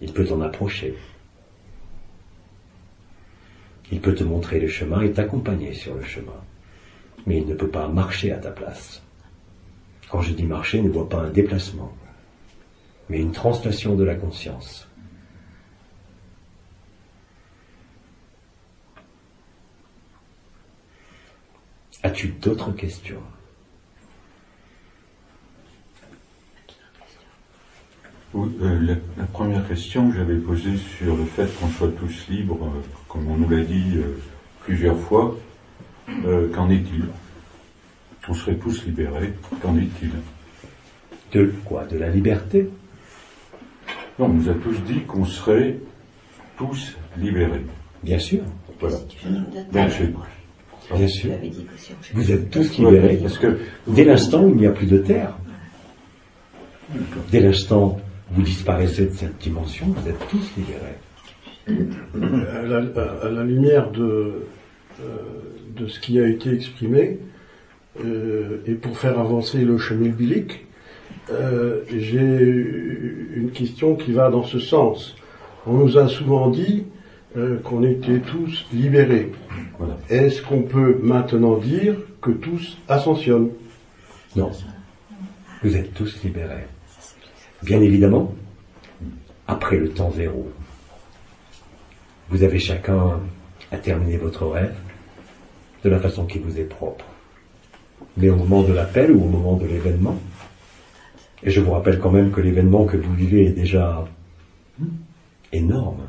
[SPEAKER 1] Il peut t'en approcher. Il peut te montrer le chemin et t'accompagner sur le chemin. Mais il ne peut pas marcher à ta place. Quand je dis marcher, ne vois pas un déplacement, mais une translation de la conscience. As-tu d'autres questions?
[SPEAKER 8] Oui, la première question que j'avais posée sur le fait qu'on soit tous libres, comme on nous l'a dit plusieurs fois, qu'en est-il? On serait tous libérés, qu'en est-il?
[SPEAKER 1] De quoi? De la liberté?
[SPEAKER 8] Non, on nous a tous dit qu'on serait tous libérés.
[SPEAKER 1] Bien sûr.
[SPEAKER 8] Voilà.
[SPEAKER 1] Bien sûr. Bien sûr. Vous êtes tous libérés. Parce que dès l'instant où il n'y a plus de terre, dès l'instant où vous disparaissez de cette dimension, vous êtes tous libérés.
[SPEAKER 3] À la lumière de ce qui a été exprimé, et pour faire avancer le chemin biblique, j'ai une question qui va dans ce sens. On nous a souvent dit qu'on était tous libérés.
[SPEAKER 1] Voilà.
[SPEAKER 3] Est-ce qu'on peut maintenant dire que tous ascensionnent?
[SPEAKER 1] Non. Vous êtes tous libérés. Bien évidemment, après le temps zéro, vous avez chacun à terminer votre rêve de la façon qui vous est propre. Mais au moment de l'appel ou au moment de l'événement, et je vous rappelle quand même que l'événement que vous vivez est déjà énorme,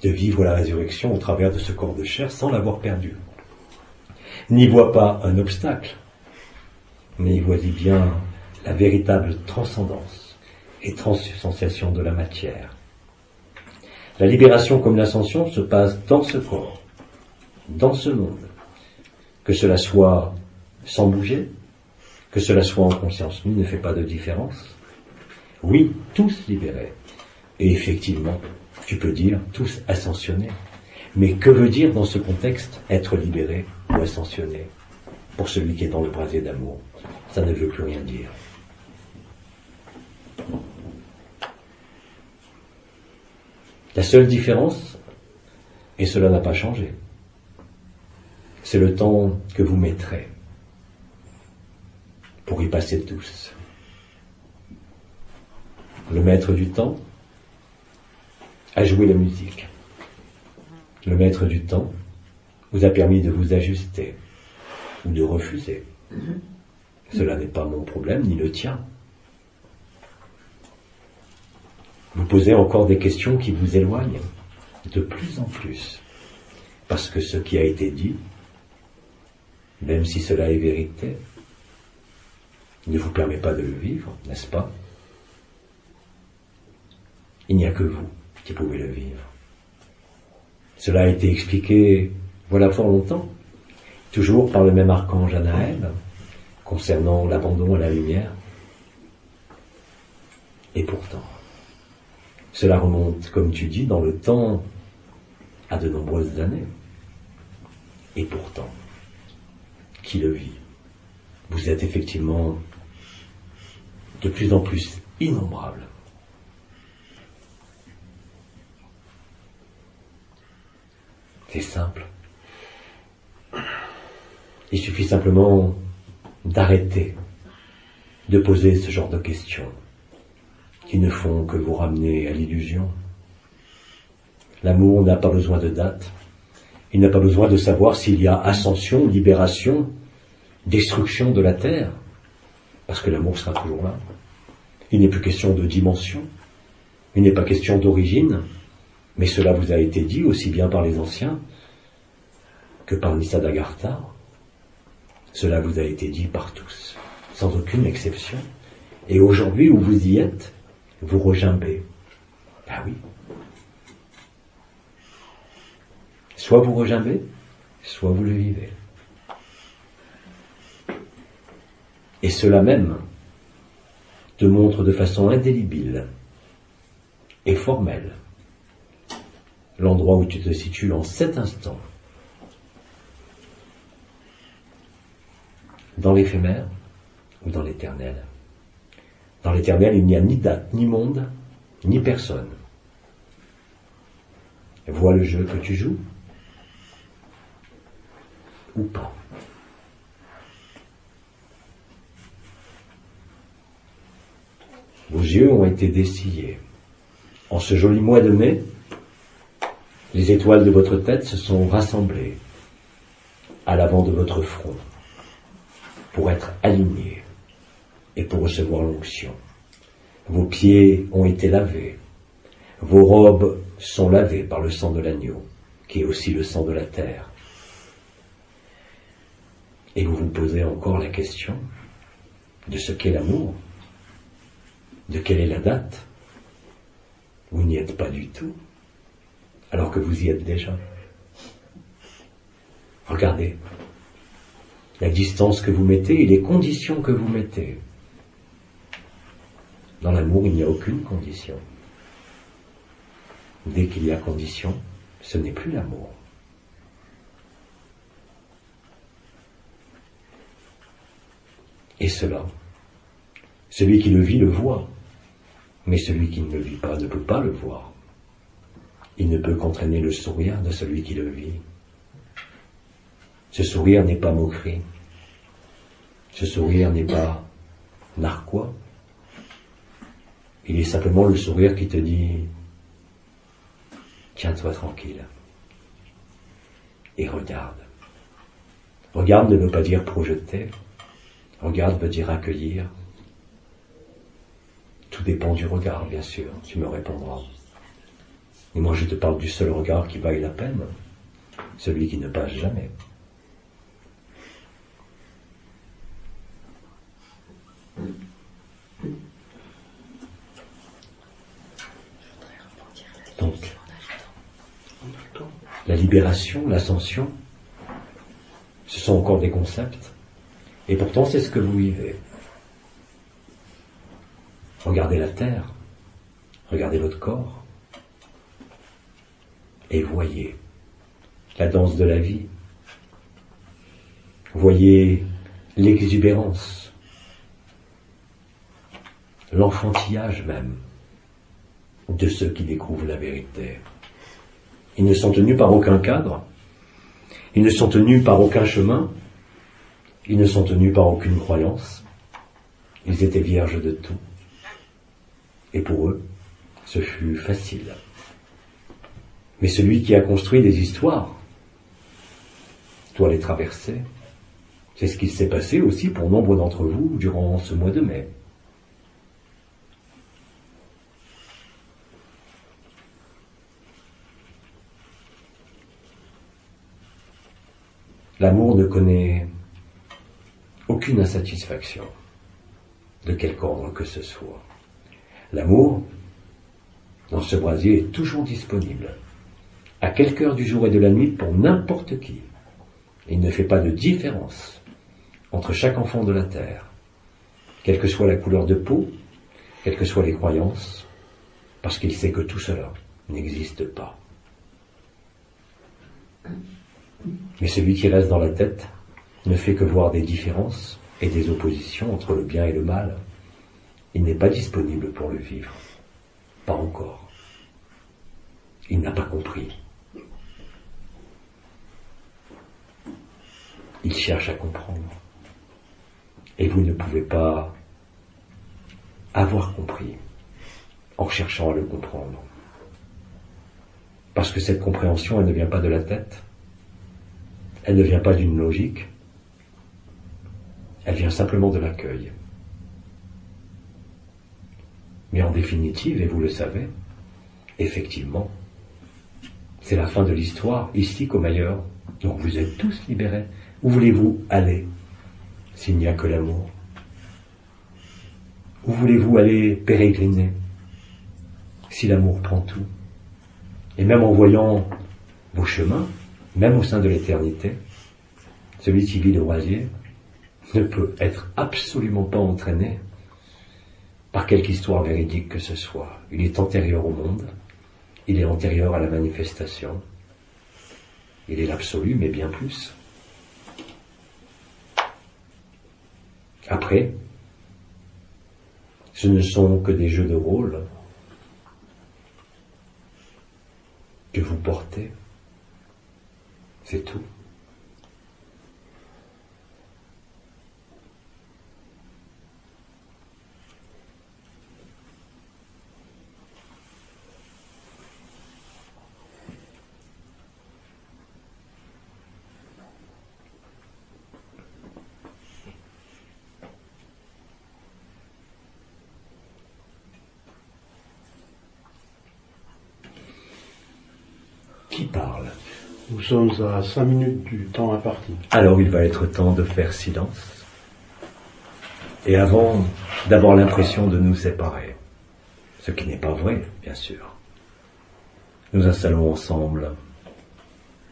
[SPEAKER 1] de vivre la résurrection au travers de ce corps de chair sans l'avoir perdu. N'y vois pas un obstacle, mais y vois-y bien la véritable transcendance et transubstantiation de la matière. La libération comme l'ascension se passe dans ce corps, dans ce monde, que cela soit sans bouger, que cela soit en conscience nue, ne fait pas de différence. Oui, tous libérés. Et effectivement, tu peux dire tous ascensionnés. Mais que veut dire dans ce contexte être libéré ou ascensionné? Pour celui qui est dans le brasier d'amour, ça ne veut plus rien dire. La seule différence, et cela n'a pas changé, c'est le temps que vous mettrez pour y passer tous. Le maître du temps a joué la musique. Le maître du temps vous a permis de vous ajuster ou de refuser. Cela n'est pas mon problème ni le tien. Vous posez encore des questions qui vous éloignent de plus en plus, parce que ce qui a été dit, même si cela est vérité, ne vous permet pas de le vivre, n'est-ce pas? Il n'y a que vous qui pouvez le vivre. Cela a été expliqué voilà fort longtemps, toujours par le même archange Anaël, concernant l'abandon à la lumière. Et pourtant, cela remonte, comme tu dis, dans le temps à de nombreuses années. Et pourtant, qui le vit? Vous êtes effectivement de plus en plus innombrables. C'est simple. Il suffit simplement d'arrêter de poser ce genre de questions qui ne font que vous ramener à l'illusion. L'amour n'a pas besoin de date. Il n'a pas besoin de savoir s'il y a ascension, libération, destruction de la terre, parce que l'amour sera toujours là. Il n'est plus question de dimension, il n'est pas question d'origine, mais cela vous a été dit aussi bien par les anciens que par Nisargadatta. Cela vous a été dit par tous, sans aucune exception. Et aujourd'hui où vous y êtes, vous regimbez. Ben oui. Soit vous regimbez, soit vous le vivez. Et cela même te montre de façon indélébile et formelle l'endroit où tu te situes en cet instant, dans l'éphémère ou dans l'éternel. Dans l'éternel, il n'y a ni date, ni monde, ni personne. Vois le jeu que tu joues ou pas. Vos yeux ont été dessillés. En ce joli mois de mai, les étoiles de votre tête se sont rassemblées à l'avant de votre front pour être alignées et pour recevoir l'onction. Vos pieds ont été lavés. Vos robes sont lavées par le sang de l'agneau, qui est aussi le sang de la terre. Et vous vous posez encore la question de ce qu'est l'amour, de quelle est la date. Vous n'y êtes pas du tout, alors que vous y êtes déjà. Regardez la distance que vous mettez et les conditions que vous mettez. Dans l'amour, il n'y a aucune condition. Dès qu'il y a condition, ce n'est plus l'amour. Et cela, celui qui le vit le voit, mais celui qui ne le vit pas ne peut pas le voir. Il ne peut qu'entraîner le sourire de celui qui le vit. Ce sourire n'est pas moquerie. Ce sourire n'est pas narquois. Il est simplement le sourire qui te dit « Tiens-toi tranquille et regarde ». Regarde ne veut pas dire projeter. Regarde veut dire accueillir. Tout dépend du regard, bien sûr, tu me répondras. Et moi je te parle du seul regard qui vaille la peine, celui qui ne passe jamais. Donc, la libération, l'ascension, ce sont encore des concepts, et pourtant c'est ce que vous vivez. Regardez la terre, regardez votre corps, et voyez la danse de la vie. Voyez l'exubérance, l'enfantillage même de ceux qui découvrent la vérité. Ils ne sont tenus par aucun cadre, ils ne sont tenus par aucun chemin, ils ne sont tenus par aucune croyance, ils étaient vierges de tout. Et pour eux, ce fut facile. Mais celui qui a construit des histoires doit les traverser. C'est ce qui s'est passé aussi pour nombre d'entre vous durant ce mois de mai. L'amour ne connaît aucune insatisfaction, de quelque ordre que ce soit. L'amour, dans ce brasier, est toujours disponible, à quelque heure du jour et de la nuit, pour n'importe qui. Il ne fait pas de différence entre chaque enfant de la terre, quelle que soit la couleur de peau, quelles que soient les croyances, parce qu'il sait que tout cela n'existe pas. Mais celui qui reste dans la tête ne fait que voir des différences et des oppositions entre le bien et le mal. Il n'est pas disponible pour le vivre. Pas encore. Il n'a pas compris. Il cherche à comprendre. Et vous ne pouvez pas avoir compris en cherchant à le comprendre. Parce que cette compréhension, elle ne vient pas de la tête. Elle ne vient pas d'une logique. Elle vient simplement de l'accueil. Mais en définitive, et vous le savez, effectivement, c'est la fin de l'histoire, ici comme ailleurs. Donc vous êtes tous libérés. Où voulez-vous aller s'il n'y a que l'amour? Où voulez-vous aller pérégriner si l'amour prend tout? Et même en voyant vos chemins, même au sein de l'éternité, celui qui vit le brasier ne peut être absolument pas entraîné par quelque histoire véridique que ce soit. Il est antérieur au monde, Il est antérieur à la manifestation. Il est l'absolu, mais bien plus. Après, ce ne sont que des jeux de rôle que vous portez. C'est tout. Qui parle?
[SPEAKER 3] Nous sommes à 5 minutes du temps imparti.
[SPEAKER 1] Alors il va être temps de faire silence. Et avant d'avoir l'impression de nous séparer, ce qui n'est pas vrai, bien sûr, nous installons ensemble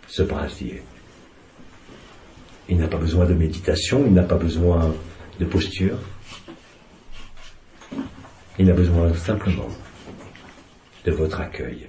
[SPEAKER 1] ce brasier. Il n'a pas besoin de méditation, il n'a pas besoin de posture. Il a besoin simplement de votre accueil.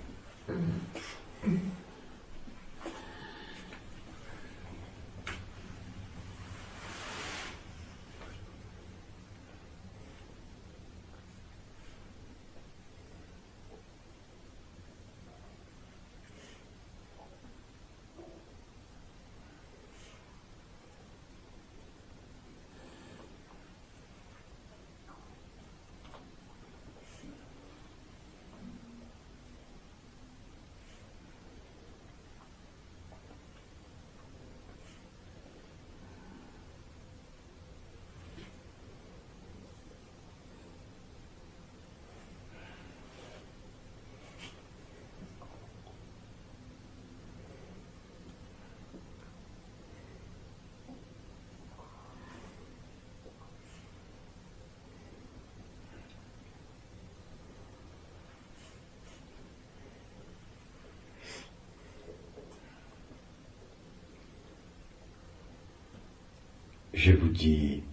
[SPEAKER 1] Je vous dis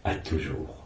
[SPEAKER 1] à toujours.